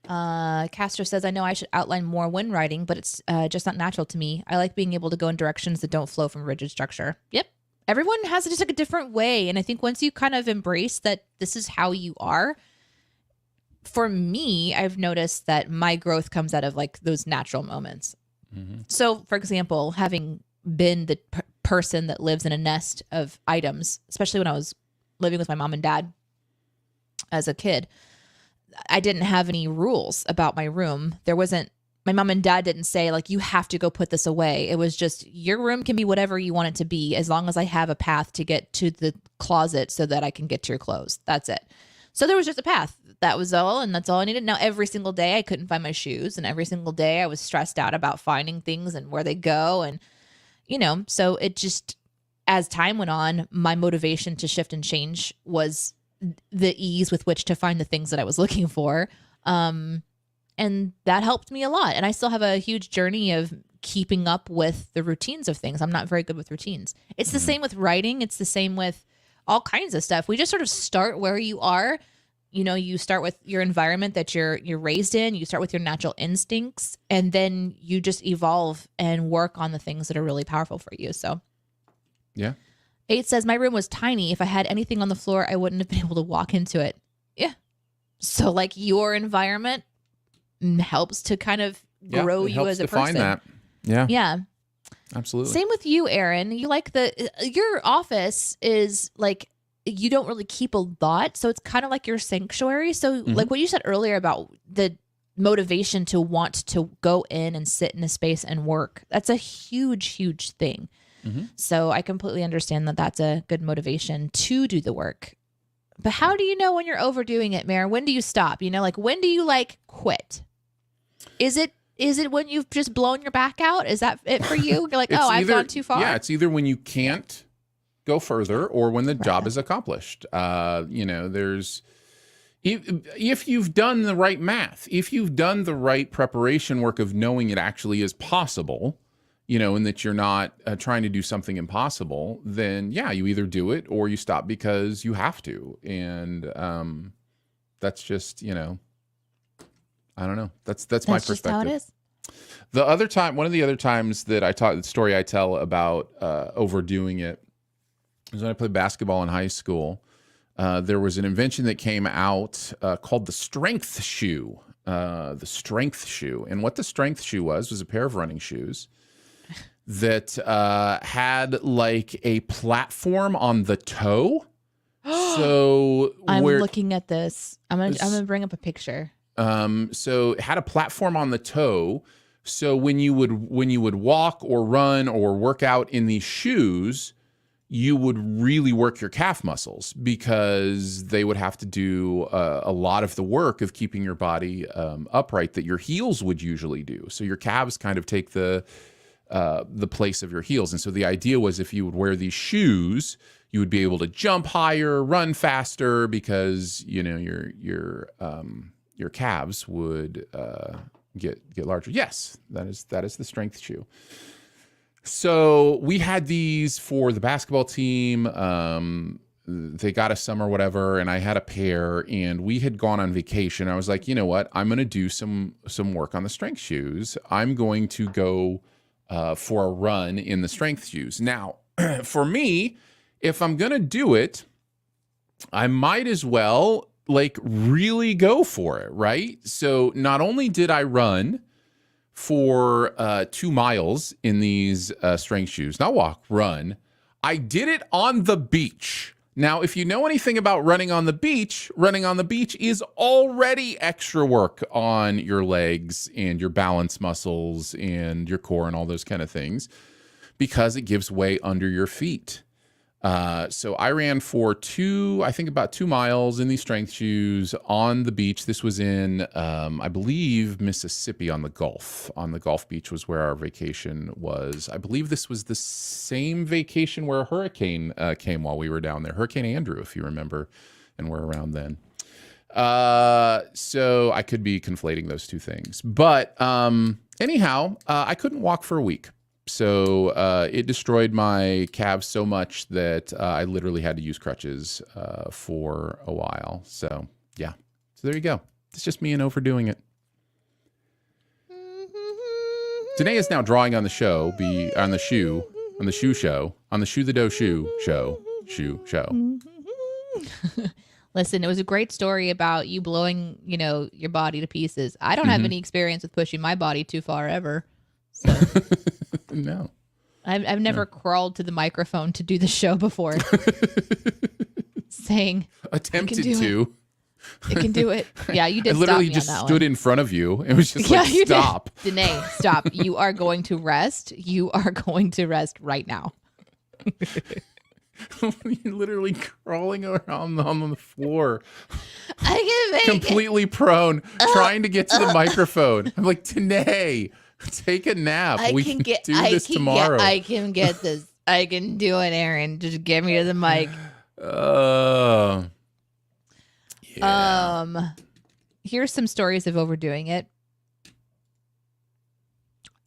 Yeah. Castro says, I know I should outline more when writing, but it's just not natural to me. I like being able to go in directions that don't flow from rigid structure. Yep. Everyone has just like a different way. And I think once you kind of embrace that this is how you are, for me, I've noticed that my growth comes out of like those natural moments. So for example, having been the person that lives in a nest of items, especially when I was living with my mom and dad as a kid, I didn't have any rules about my room. My mom and dad didn't say like, you have to go put this away. It was just, your room can be whatever you want it to be, as long as I have a path to get to the closet so that I can get to your clothes. That's it. So there was just a path. That was all. And that's all I needed. Now, every single day I couldn't find my shoes, and every single day I was stressed out about finding things and where they go. And, so it just, as time went on, my motivation to shift and change was the ease with which to find the things that I was looking for. And that helped me a lot. And I still have a huge journey of keeping up with the routines of things. I'm not very good with routines. It's the same with writing. It's the same with all kinds of stuff. We just sort of start where you are. You start with your environment that you're raised in. You start with your natural instincts, and then you just evolve and work on the things that are really powerful for you. So, yeah. 8 says, my room was tiny. If I had anything on the floor, I wouldn't have been able to walk into it. Yeah. So like your environment helps to kind of grow you as a person. That. Yeah. Yeah. Absolutely. Same with you, Aaron. You like your office is like, you don't really keep a lot. So it's kind of like your sanctuary. So like what you said earlier about the motivation to want to go in and sit in a space and work. That's a huge, huge thing. Mm-hmm. So I completely understand that that's a good motivation to do the work. But how do you know when you're overdoing it, Mare? When do you stop? You know, like when do you like quit? Is it when you've just blown your back out? Is that it for you? You're like, I've gone too far. Yeah, it's either when you can't go further or when the job is accomplished. You know, there's if you've done the right math, if you've done the right preparation work of knowing it actually is possible, you know, and that you're not trying to do something impossible, then yeah, you either do it or you stop because you have to. And that's just, you know, I don't know. That's my perspective. Just how it is. The other time, one of the other times that the story I tell about overdoing it is when I played basketball in high school. There was an invention that came out called the strength shoe. The strength shoe. And what the strength shoe was a pair of running shoes that had like a platform on the toe. So I'm looking at this. I'm gonna bring up a picture. So it had a platform on the toe. So when you would walk or run or work out in these shoes, you would really work your calf muscles because they would have to do a lot of the work of keeping your body upright that your heels would usually do. So your calves kind of take the place of your heels. And so the idea was if you would wear these shoes, you would be able to jump higher, run faster because, you know, your calves would get larger. Yes, that is the strength shoe. So we had these for the basketball team. They got us some or whatever, and I had a pair, and we had gone on vacation. I was like, you know what? I'm going to do some work on the strength shoes. I'm going to go for a run in the strength shoes. Now, for me, if I'm going to do it, I might as well like really go for it, right? So not only did I run for 2 miles in these strength shoes, not walk, run, I did it on the beach. Now, if you know anything about running on the beach is already extra work on your legs and your balance muscles and your core and all those kind of things because it gives way under your feet. So I ran for about 2 miles in these strength shoes on the beach. This was in, I believe, Mississippi on the Gulf. On the Gulf Beach was where our vacation was. I believe this was the same vacation where a hurricane came while we were down there. Hurricane Andrew, if you remember, and we're around then. So I could be conflating those two things. But anyhow, I couldn't walk for a week. So it destroyed my calves so much that I literally had to use crutches for a while. So, yeah. So there you go. It's just me and overdoing it. Danae is now drawing on the show, on the shoe the dough show. Listen, it was a great story about you blowing, you know, your body to pieces. I don't have any experience with pushing my body too far ever. So. No. I've never crawled to the microphone to do the show before. Saying attempted to. It can do it. Yeah, you did. I literally just stood in front of you. It was just like, stop. Danae, stop. You are going to rest. You are going to rest right now. You're literally crawling around on the floor. I can make completely prone, trying to get to the microphone. I'm like, Danae, take a nap. We can do this tomorrow. I can get this. I can do it, Aaron. Just get me to the mic. Yeah. Here's some stories of overdoing it.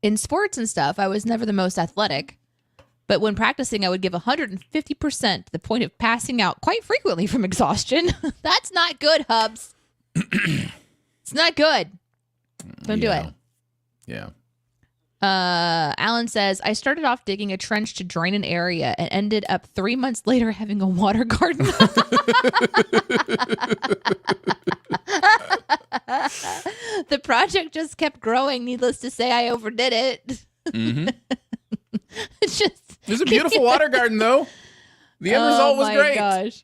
In sports and stuff, I was never the most athletic, but when practicing, I would give 150% to the point of passing out quite frequently from exhaustion. That's not good, Hubs. It's not good. Don't do it. Yeah. Alan says, I started off digging a trench to drain an area and ended up 3 months later having a water garden. The project just kept growing. Needless to say, I overdid it. Mm-hmm. It was a beautiful water garden, though. The end result was great.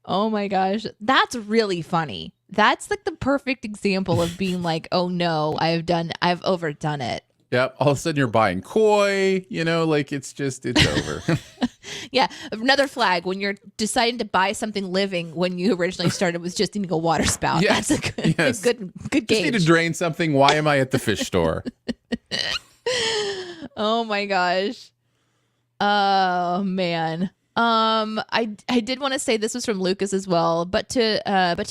Oh my gosh. That's really funny. That's like the perfect example of being like, oh no, I've overdone it. Yep. All of a sudden you're buying koi, like it's over. Yeah. Another flag when you're deciding to buy something living when you originally started was just needing a water spout. Yes. That's a good, Yes. good Just gauge. need to drain something. Why am I at the fish store? Oh my gosh. Oh man. I did want to say this was from Lucas as well, but to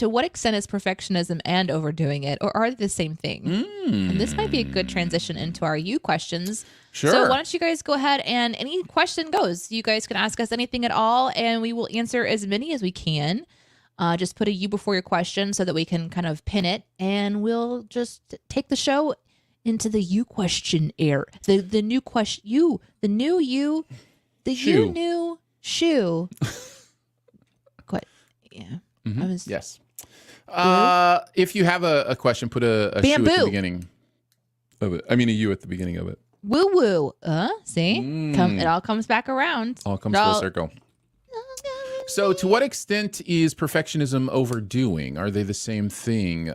what extent is perfectionism and overdoing it, or are they the same thing? And this might be a good transition into our you questions. Sure. So why don't you guys go ahead and any question goes. You guys can ask us anything at all, and we will answer as many as we can. Just put a you before your question so that we can kind of pin it, and we'll just take the show into the you question era. The new question the new you, the Shoe. you new shoe. What? Yeah. Mm-hmm. Yes. If you have a question, put a shoe Bamboo. at the beginning of it. I mean, a you at the beginning of it. Woo woo. See? It all comes back around. All comes full circle. So, to what extent is perfectionism overdoing? Are they the same thing?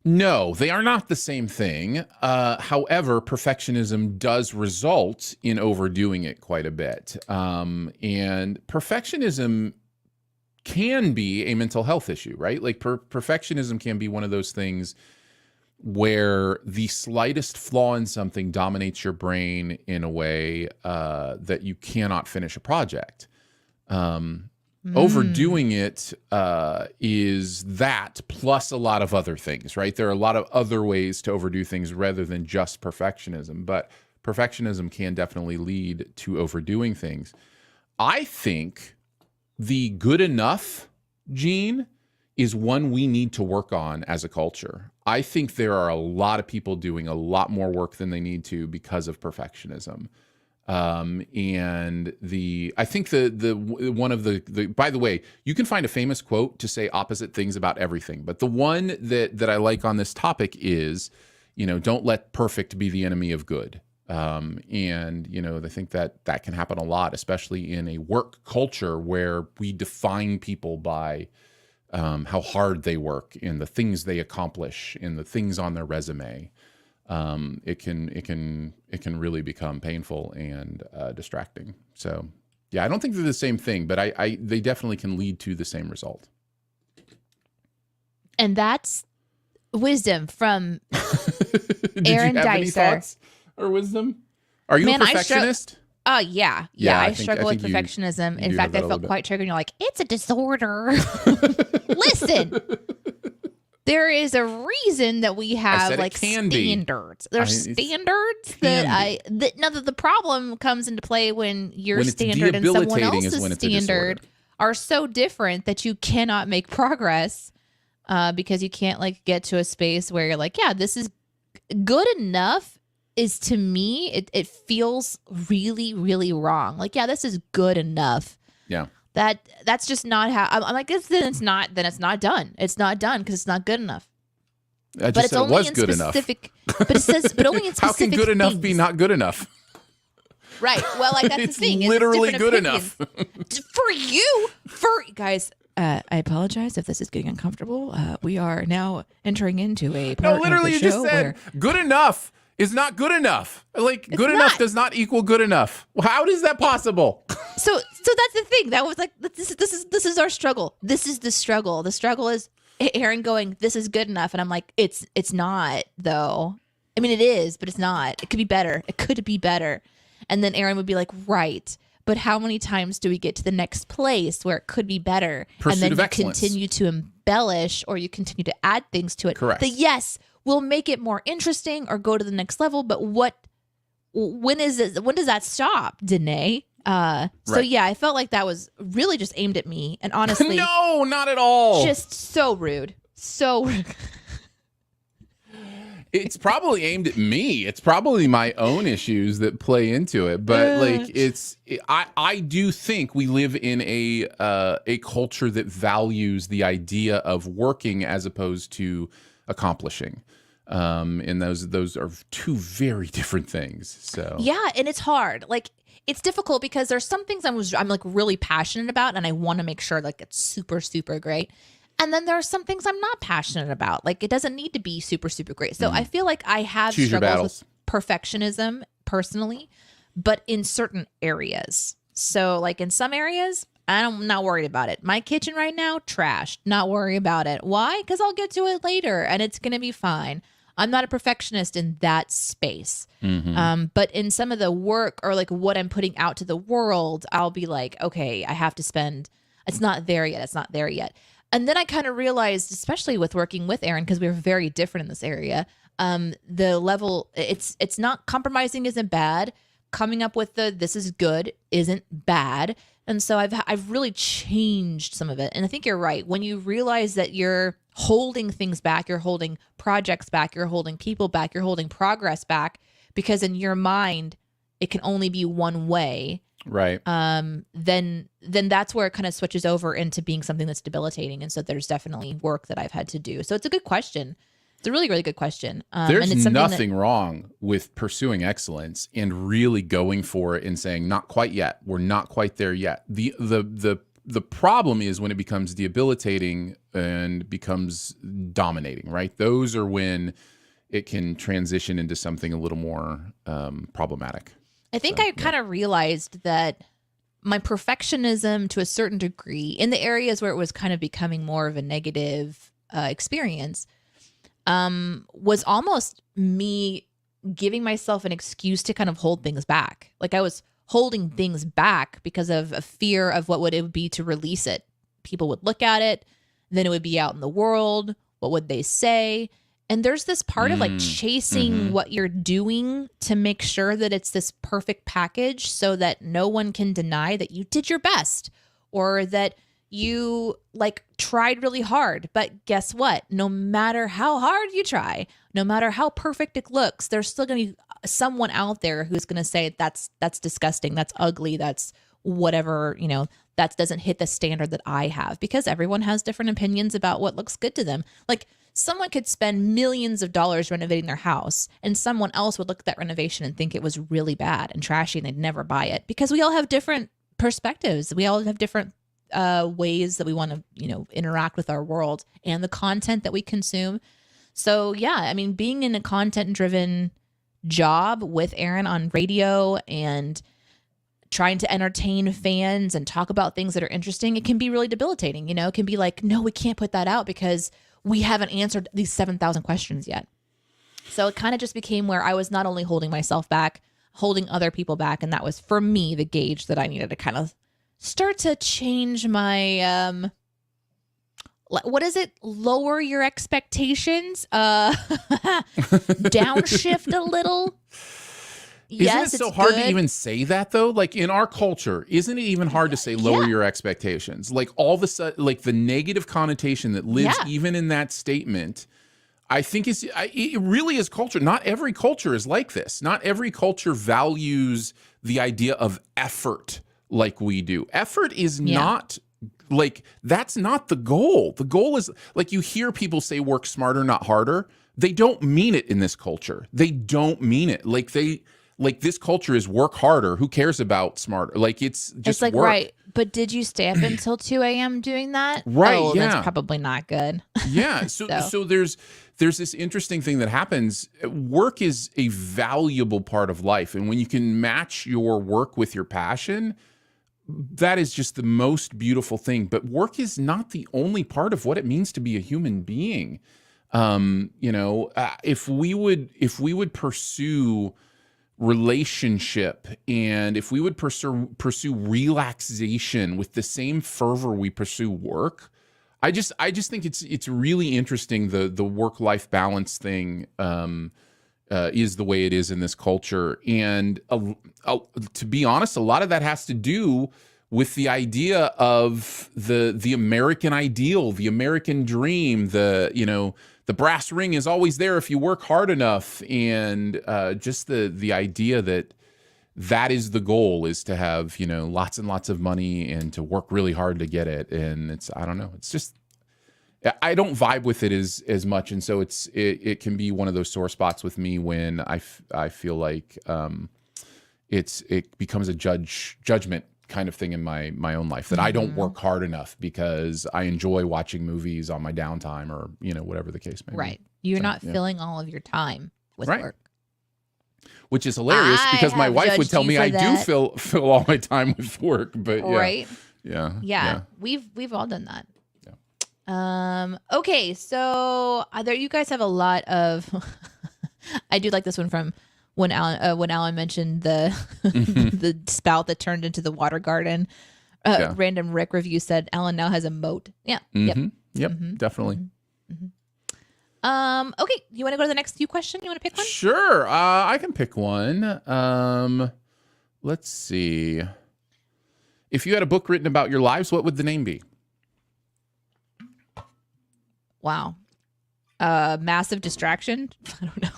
No, they are not the same thing. However, perfectionism does result in overdoing it quite a bit. And perfectionism can be a mental health issue, right? Like perfectionism can be one of those things where the slightest flaw in something dominates your brain in a way that you cannot finish a project. Overdoing it is that plus a lot of other things, right? There are a lot of other ways to overdo things rather than just perfectionism, but perfectionism can definitely lead to overdoing things. I think the good enough gene is one we need to work on as a culture. I think there are a lot of people doing a lot more work than they need to because of perfectionism. And I think one of the by the way, you can find a famous quote to say opposite things about everything, but the one that I like on this topic is, don't let perfect be the enemy of good. And I think that can happen a lot, especially in a work culture where we define people by how hard they work and the things they accomplish and the things on their resume. It can really become painful and distracting. So, yeah, I don't think they're the same thing, but they definitely can lead to the same result. And that's wisdom from Did Aaron you have any Dicer. thoughts or wisdom? Are you a perfectionist? Oh, yeah. I struggle with perfectionism. In fact, I felt quite triggered. And you're like, it's a disorder. Listen, there is a reason that we have like standards. There's standards that now that the problem comes into play when your standard and someone else's standard are so different that you cannot make progress because you can't like get to a space where you're like, yeah, this is good enough. Is to me, it feels really, really wrong. Like, yeah, this is good enough. Yeah. That's just not how I'm like, then it's not done. It's not done because it's not good enough. But it's only was in good specific, enough. But it says, but only in specific. How can good enough things. be not good enough? Right. Well, like that's it's the thing. Literally it's good opinions. enough. For guys. I apologize if this is getting uncomfortable. We are now entering into a part literally, of the you show just said good enough is not good enough. Like good enough does not equal good enough. How is that possible? So that's the thing. That was like this is our struggle. This is the struggle. The struggle is Aaron going, this is good enough, and I'm like, it's not though. I mean, it is, but it's not. It could be better. It could be better. And then Aaron would be like, right. But how many times do we get to the next place where it could be better? Pursuit and then of you excellence. Continue to embellish or you continue to add things to it. Correct. That yes, will make it more interesting or go to the next level. But when does that stop, Danae? So yeah, I felt like that was really just aimed at me. And honestly, no, not at all. Just so rude. So rude. It's probably aimed at me. It's probably my own issues that play into it. But like, I do think we live in a culture that values the idea of working as opposed to accomplishing. And those are two very different things. So yeah, and it's hard. Like it's difficult because there's some things I'm like really passionate about, and I want to make sure like it's super super great. And then there are some things I'm not passionate about. Like, it doesn't need to be super, super great. So I feel like I have Choose your struggles battles. with perfectionism personally, but in certain areas. So like in some areas, I'm not worried about it. My kitchen right now, trashed. Not worry about it. Why? Because I'll get to it later and it's going to be fine. I'm not a perfectionist in that space. But in some of the work or like what I'm putting out to the world, I'll be like, okay, I have to spend, it's not there yet. It's not there yet. And then I kind of realized, especially with working with Aaron, because we were very different in this area, the level, it's not compromising isn't bad. Coming up with this is good isn't bad. And so I've really changed some of it. And I think you're right. When you realize that you're holding things back, you're holding projects back, you're holding people back, you're holding progress back, because in your mind, it can only be one way. Right. Then that's where it kind of switches over into being something that's debilitating. And so there's definitely work that I've had to do. So it's a good question. It's a really, really good question. There's and it's nothing wrong with pursuing excellence and really going for it and saying, not quite yet. We're not quite there yet. The problem is when it becomes debilitating and becomes dominating, right? Those are when it can transition into something a little more problematic. I think I kind of realized that my perfectionism to a certain degree in the areas where it was kind of becoming more of a negative experience was almost me giving myself an excuse to kind of hold things back. Like I was holding things back because of a fear of what would it would be to release it. People would look at it, then it would be out in the world. What would they say? And there's this part of like chasing what you're doing to make sure that it's this perfect package so that no one can deny that you did your best or that you like tried really hard. But guess what? No matter how hard you try, no matter how perfect it looks, there's still going to be someone out there who's going to say that's disgusting, that's ugly, that's whatever, that doesn't hit the standard that I have, because everyone has different opinions about what looks good to them. Like someone could spend millions of dollars renovating their house and someone else would look at that renovation and think it was really bad and trashy and they'd never buy it, because we all have different perspectives. We all have different ways that we want to, interact with our world and the content that we consume. So yeah, I mean, being in a content driven job with Aaron on radio and trying to entertain fans and talk about things that are interesting, it can be really debilitating. It can be like, no, we can't put that out because we haven't answered these 7,000 questions yet. So it kind of just became where I was not only holding myself back, holding other people back. And that was for me, the gauge that I needed to kind of start to change my, what is it? Lower your expectations, downshift a little. Isn't it so hard to even say that though? Like in our culture, isn't it even hard to say lower your expectations? Like all of a sudden, like the negative connotation that lives even in that statement, I think it really is culture. Not every culture is like this. Not every culture values the idea of effort like we do. Effort is not like, that's not the goal. The goal is like, you hear people say work smarter, not harder. They don't mean it in this culture. They don't mean it. Like this culture is work harder. Who cares about smarter? Like it's like work. Right. But did you stay up until 2 a.m. doing that? Right. Oh, yeah. That's probably not good. Yeah. So there's this interesting thing that happens. Work is a valuable part of life. And when you can match your work with your passion, that is just the most beautiful thing. But work is not the only part of what it means to be a human being. If we would pursue relationship and if we would pursue relaxation with the same fervor we pursue work, I just think it's really interesting the work-life balance thing is the way it is in this culture. And to be honest, a lot of that has to do with the idea of the American ideal, the American dream, the brass ring is always there if you work hard enough. And just the idea that is the goal, is to have, lots and lots of money and to work really hard to get it. And I don't know, it's just, I don't vibe with it as much. And so it can be one of those sore spots with me when I feel like it becomes a judgment kind of thing in my own life, that I don't work hard enough because I enjoy watching movies on my downtime, or whatever the case may be. Right. You're not filling all of your time with work. Which is hilarious because my wife would tell me I do fill all my time with work, but right. Yeah. We've all done that. Yeah. Okay, so there you guys have a lot of I do like this one from when Alan mentioned the the spout that turned into the water garden. Random Rick review said Alan now has a moat. Yeah. Mm-hmm. Yep. Definitely. Mm-hmm. Okay, you want to go to the next few questions? You want to pick one? Sure. I can pick one. Let's see. If you had a book written about your lives, what would the name be? Wow. Massive distraction. I don't know.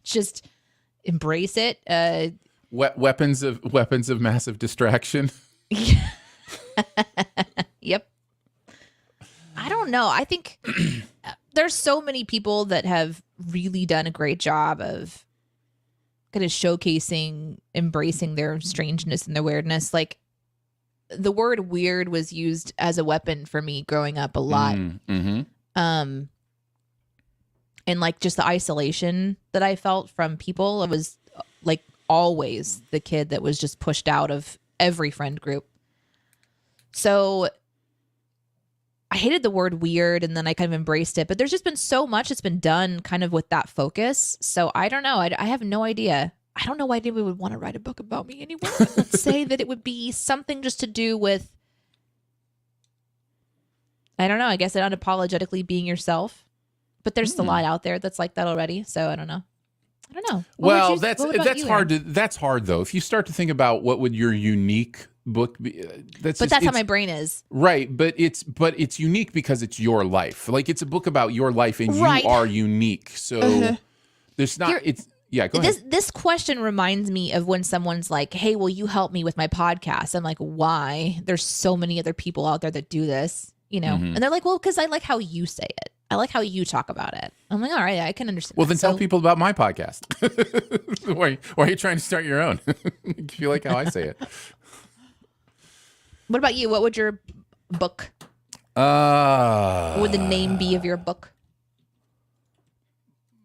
Just embrace it. Weapons of massive distraction. Yep. I don't know. I think there's so many people that have really done a great job of kind of showcasing, embracing their strangeness and their weirdness. Like, the word weird was used as a weapon for me growing up a lot. Mm-hmm. And like just the isolation that I felt from people. I was like always the kid that was just pushed out of every friend group. So I hated the word weird, and then I kind of embraced it. But there's just been so much that's been done kind of with that focus. So I don't know. I have no idea. I don't know why anyone would want to write a book about me anymore. Let's say that it would be something just to do with, I don't know, I guess unapologetically being yourself. But there's a lot out there that's like that already. So I don't know. Well, that's hard. That's hard though. If you start to think about what would your unique book be, that's how my brain is. Right, but it's unique because it's your life. Like, it's a book about your life, and you are unique. So there's not. Go ahead. This question reminds me of when someone's like, "Hey, will you help me with my podcast?" I'm like, "Why? There's so many other people out there that do this, And they're like, "Well, because I like how you say it. I like how you talk about it." I'm like, "All right, I can understand." Well, then tell people about my podcast. Why are you trying to start your own? If you like how I say it. What about you? What would your book? What would the name be of your book?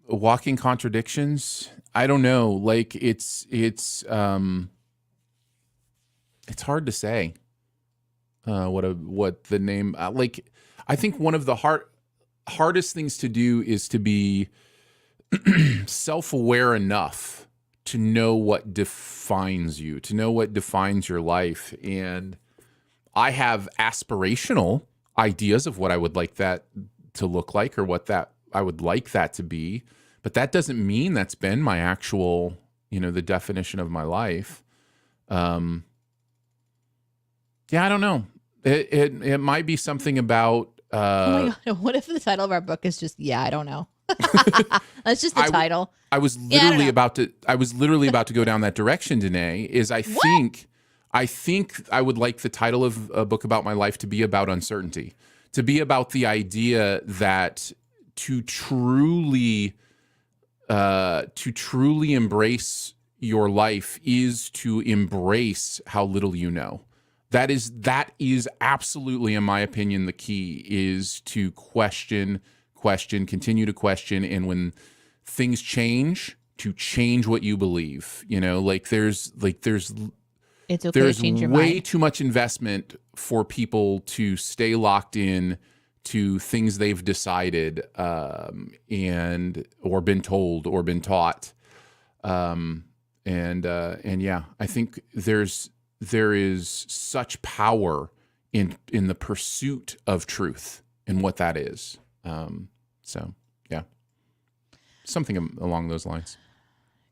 Walking Contradictions. I don't know. Like, it's hard to say. What the name? Like, I think one of the hardest things to do is to be self-aware enough to know what defines you, to know what defines your life. And I have aspirational ideas of what I would like that to look like, or what that I would like that to be. But that doesn't mean that's been my actual, the definition of my life. Yeah, I don't know. It might be something about. Oh my God. What if the title of our book is just, I don't know. That's just the title. I was literally about to go down that direction, Danae. I think I would like the title of a book about my life to be about uncertainty, to be about the idea that to truly embrace your life is to embrace how little you know. That is absolutely, in my opinion, the key, is to question, continue to question, and when things change, to change what you believe. There's it's okay to change your mind. Way too much investment for people to stay locked in to things they've decided, and or been told or been taught, and yeah, I think there is such power in the pursuit of truth and what that is. So yeah, something along those lines.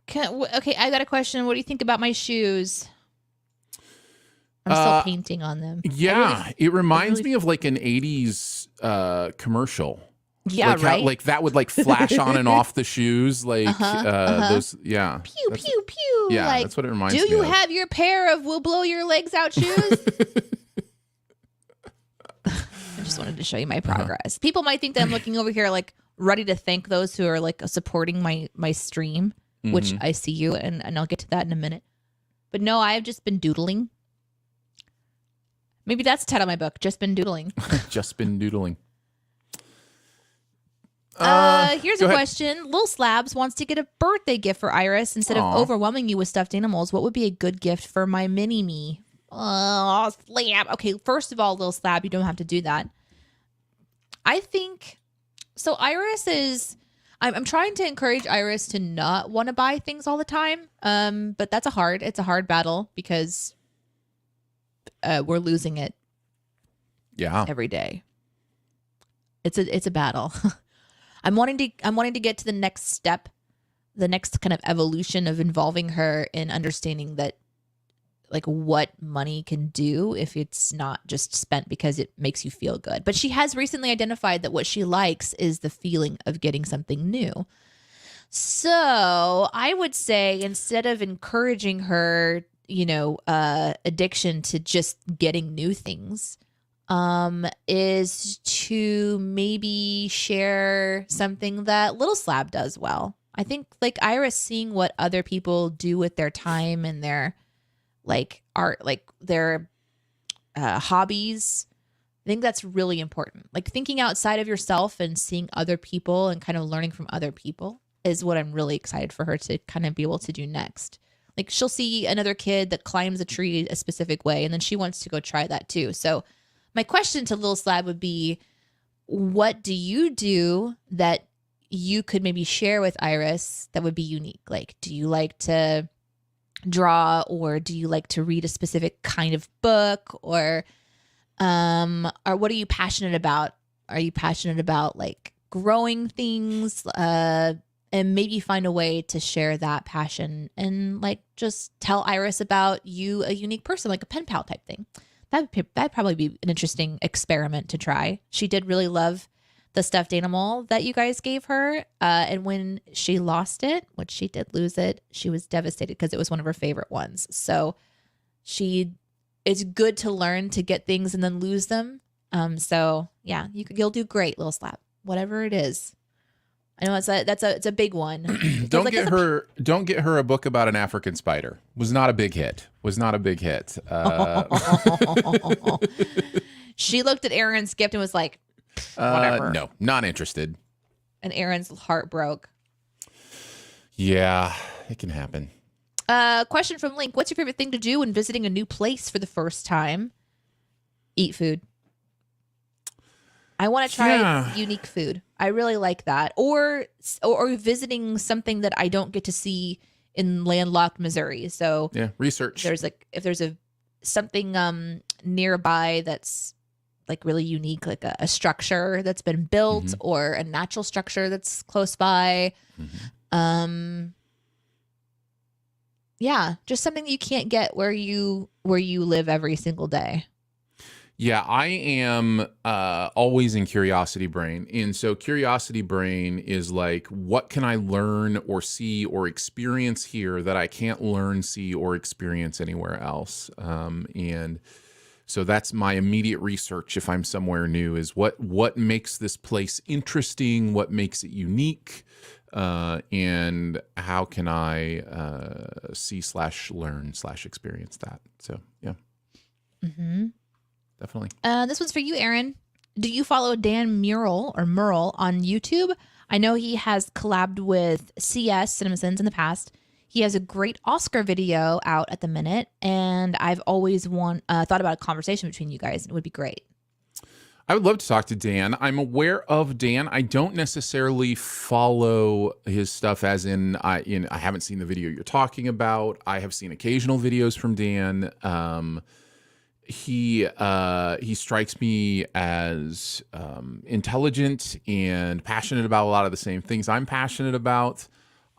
Okay, I got a question. What do you think about my shoes? I'm still painting on them. Yeah, it reminds me of like an 80s commercial. Yeah, right. Like that would like flash on and off the shoes, like those. Yeah, pew pew pew. Yeah, like, that's what it reminds me. Do you have your pair of "will blow your legs out" shoes? I just wanted to show you my progress. People might think that I'm looking over here like ready to thank those who are like supporting my stream, which I see you, and I'll get to that in a minute. But no, I've just been doodling. Maybe that's the title of my book. Just been doodling. Just been doodling. Here's a question. Lil Slabs wants to get a birthday gift for Iris. Instead of overwhelming you with stuffed animals, what would be a good gift for my mini me? Oh, Slab. Okay, first of all, Lil Slab, you don't have to do that. I think, so Iris is, I'm trying to encourage Iris to not want to buy things all the time. But it's a hard battle because we're losing it every day. It's a battle. I'm wanting to get to the next step, the next kind of evolution of involving her in understanding that, like, what money can do if it's not just spent because it makes you feel good. But she has recently identified that what she likes is the feeling of getting something new. So I would say, instead of encouraging her, addiction to just getting new things, is to maybe share something that Little Slab does well. I think, like, Iris seeing what other people do with their time and their art, their hobbies. I think that's really important. Like, thinking outside of yourself and seeing other people and kind of learning from other people is what I'm really excited for her to kind of be able to do next. Like, she'll see another kid that climbs a tree a specific way, and then she wants to go try that too. So my question to Lil Slab would be, what do you do that you could maybe share with Iris that would be unique? Like, do you like to draw, or do you like to read a specific kind of book, or what are you passionate about? Are you passionate about, like, growing things? And maybe find a way to share that passion and, like, just tell Iris about you, a unique person, like a pen pal type thing. That'd probably be an interesting experiment to try. She did really love the stuffed animal that you guys gave her. And when she lost it, which she did lose it, she was devastated because it was one of her favorite ones. So it's good to learn to get things and then lose them. So yeah, you'll do great, Little Slap, whatever it is. I know it's a big one. Don't get her a book about an African spider. Was not a big hit. She looked at Aaron's gift and was like, whatever. No, not interested. And Aaron's heart broke. Yeah, it can happen. Question from Link. What's your favorite thing to do when visiting a new place for the first time? Eat food. I want to try unique food. I really like that. Or visiting something that I don't get to see in landlocked Missouri. So research. If there's something nearby that's, like, really unique, like a structure that's been built, or a natural structure that's close by. Just something that you can't get where you live every single day. Yeah, I am always in Curiosity Brain. And so Curiosity Brain is like, what can I learn or see or experience here that I can't learn, see, or experience anywhere else? And so that's my immediate research if I'm somewhere new, is what makes this place interesting, what makes it unique, and how can I see/learn/experience that? So, yeah. Definitely. This one's for you, Aaron. Do you follow Dan Murrell on YouTube? I know he has collabed with CS CinemaSins in the past. He has a great Oscar video out at the minute, and I've always thought about a conversation between you guys. It would be great. I would love to talk to Dan. I'm aware of Dan. I don't necessarily follow his stuff, as in I haven't seen the video you're talking about. I have seen occasional videos from Dan. He strikes me as intelligent and passionate about a lot of the same things I'm passionate about.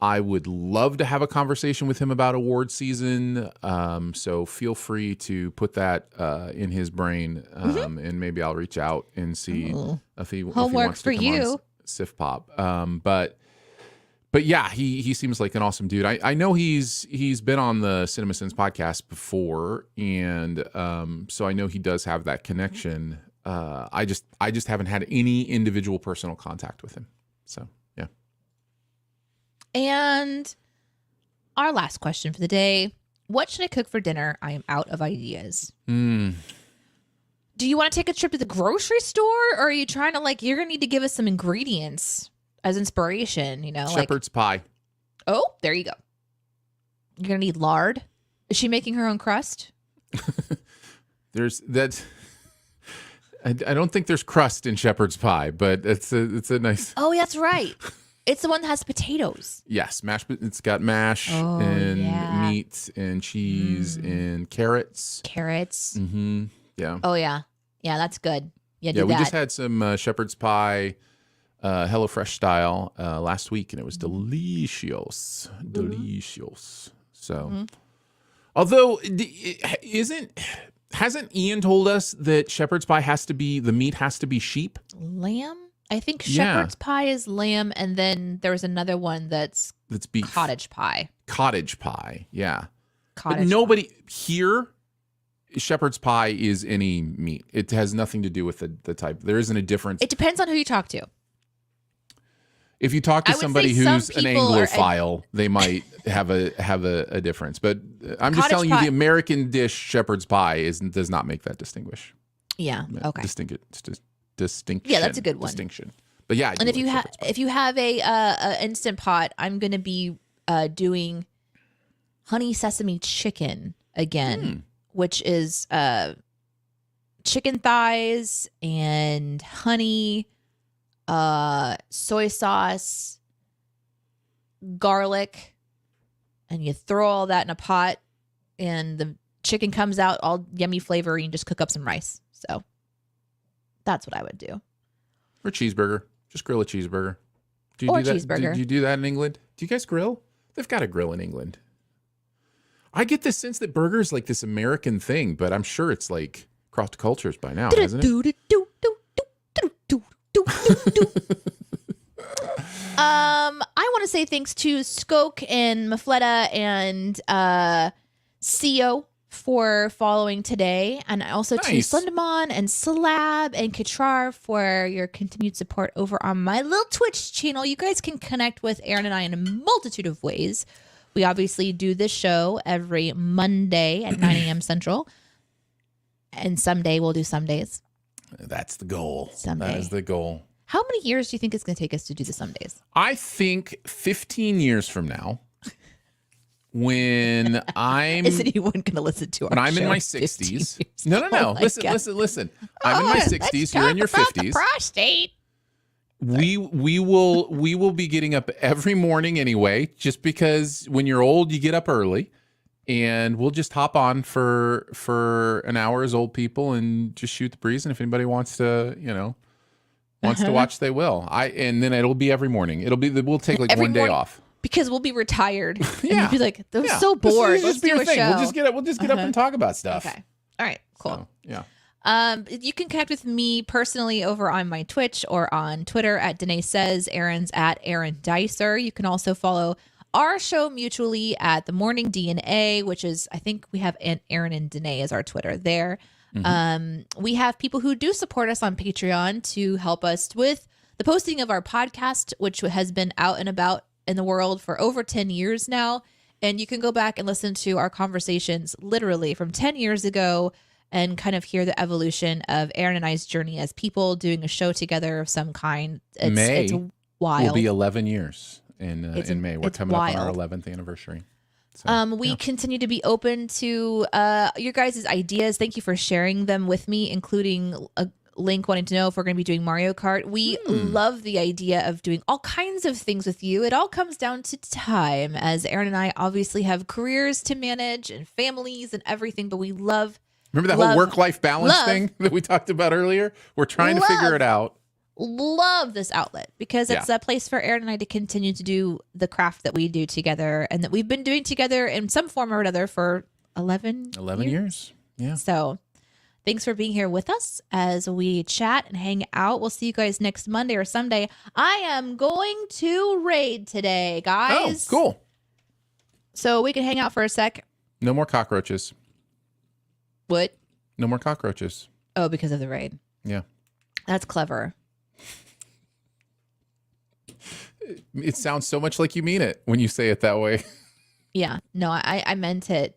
I would love to have a conversation with him about award season. So feel free to put that in his brain, and maybe I'll reach out and see if he wants to come on Sif Pop. But yeah, he seems like an awesome dude. I know he's been on the CinemaSins podcast before, and so I know he does have that connection. I just haven't had any individual personal contact with him. So yeah. And our last question for the day: what should I cook for dinner? I am out of ideas. do you want to take a trip to the grocery store, or are you trying to you're going to need to give us some ingredients as inspiration, Shepherd's pie. Oh, there you go. You're going to need lard. Is she making her own crust? I don't think there's crust in shepherd's pie, but it's a nice. Oh, that's right. It's the one that has potatoes. Yes, it's got mash and meat and cheese and carrots. Carrots. Mm-hmm. Yeah. Oh yeah, yeah, that's good. Yeah, we just had some shepherd's pie, HelloFresh style last week, and it was delicious, delicious. So, although hasn't Ian told us that shepherd's pie the meat has to be sheep? Lamb? I think shepherd's pie is lamb, and then there's another one that's beef. Cottage pie. Cottage pie, yeah. Cottage nobody here, shepherd's pie is any meat. It has nothing to do with the type. There isn't a difference. It depends on who you talk to. If you talk to somebody who's an Anglophile, they might have a difference. But I'm just telling you, the American dish shepherd's pie does not make that distinguish. Yeah. Okay. Distinction. Yeah, that's a good one. Distinction. But yeah, and if you have a Instant Pot, I'm going to be doing honey sesame chicken again, which is chicken thighs and honey, soy sauce, garlic, and you throw all that in a pot, and the chicken comes out all yummy flavor, and you just cook up some rice. So that's what I would do. Or cheeseburger. Just grill a cheeseburger. Do you do that? Cheeseburger. Do you do that in England? Do you guys grill? They've got a grill in England. I get the sense that burgers like this American thing, but I'm sure it's like across cultures by now, hasn't it? I want to say thanks to Skoke and Mafletta and CEO for following today, and also to Slenderman and Slab and Katrar for your continued support over on my little Twitch channel. You guys can connect with Aaron and I in a multitude of ways. We obviously do this show every Monday at 9 a.m. Central, and someday we'll do some days. That's the goal. Someday. That is the goal. How many years do you think it's going to take us to do the some days? I think 15 years from now, when I'm... Is anyone going to listen to our show? When I'm in my 60s. No. Oh Listen. I'm in my 60s. You're in your 50s. Prostate. We will be getting up every morning anyway, just because when you're old, you get up early. And we'll just hop on for an hour as old people and just shoot the breeze. And if anybody wants to, to watch, they will. And then it'll be every morning. We'll take like every one day off. Because we'll be retired. Yeah. And you'll be like, I'm so bored. Let's do a show. We'll just get up and talk about stuff. Okay. All right, cool. So, yeah. You can connect with me personally over on my Twitch or on Twitter at Danae Says. Aaron's at Aaron Dicer. You can also follow our show mutually at the Morning DNA, which is, I think we have Aaron and Danae as our Twitter there. Mm-hmm. We have people who do support us on Patreon to help us with the posting of our podcast, which has been out and about in the world for over 10 years now. And you can go back and listen to our conversations literally from 10 years ago and kind of hear the evolution of Aaron and I's journey as people doing a show together of some kind. It's wild. Will be 11 years. In May. We're coming up on our 11th anniversary. So, we continue to be open to your guys' ideas. Thank you for sharing them with me, including a link wanting to know if we're going to be doing Mario Kart. We love the idea of doing all kinds of things with you. It all comes down to time, as Aaron and I obviously have careers to manage and families and everything, but we love... Remember that whole work-life balance thing that we talked about earlier? We're trying to figure it out. Love this outlet because it's a place for Aaron and I to continue to do the craft that we do together and that we've been doing together in some form or another for 11 years. Yeah. So thanks for being here with us as we chat and hang out. We'll see you guys next Monday or Sunday. I am going to raid today, guys. Oh, cool. So we can hang out for a sec. No more cockroaches. What? No more cockroaches. Oh, because of the raid. Yeah. That's clever. It sounds so much like you mean it when you say it that way. Yeah. No, I meant it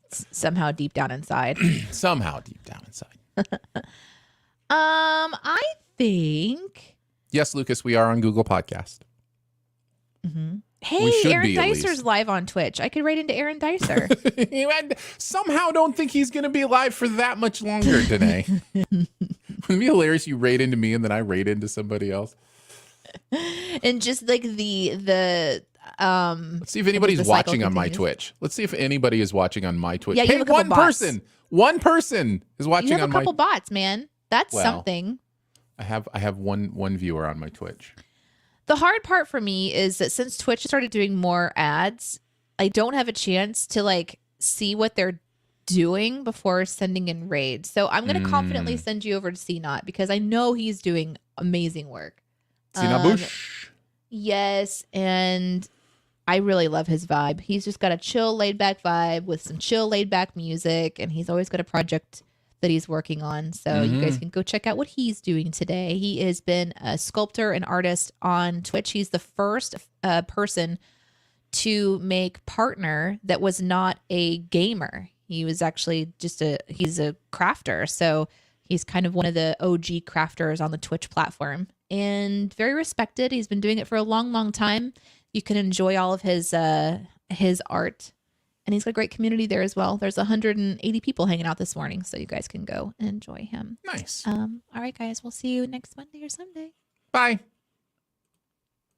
somehow deep down inside. Somehow deep down inside. I think. Yes, Lucas, we are on Google Podcast. Mm-hmm. We Hey, should Aaron be, at Dicer's least. live on Twitch. I could write into Aaron Dicer. I somehow don't think he's going to be live for that much longer today. Wouldn't it be hilarious? You raid into me and then I raid into somebody else. And just like the Let's see if anybody's watching on my Twitch. Let's see if anybody is watching on my Twitch. Yeah, you hey, have a couple one bots. person. One person is watching you have on a my couple bots, man. That's Well, something. I have one viewer on my Twitch. The hard part for me is that since Twitch started doing more ads, I don't have a chance to like see what they're doing before sending in raids. So I'm going to confidently send you over to CNOT because I know he's doing amazing work. Bush. Yes, and I really love his vibe. He's just got a chill, laid back vibe with some chill, laid back music, and he's always got a project that he's working on. So you guys can go check out what he's doing today. He has been a sculptor and artist on Twitch. He's the first person to make partner that was not a gamer. He was actually he's a crafter. So he's kind of one of the OG crafters on the Twitch platform and very respected. He's been doing it for a long, long time. You can enjoy all of his art. And he's got a great community there as well. There's 180 people hanging out this morning, so you guys can go and enjoy him. Nice. All right, guys. We'll see you next Monday or Sunday. Bye.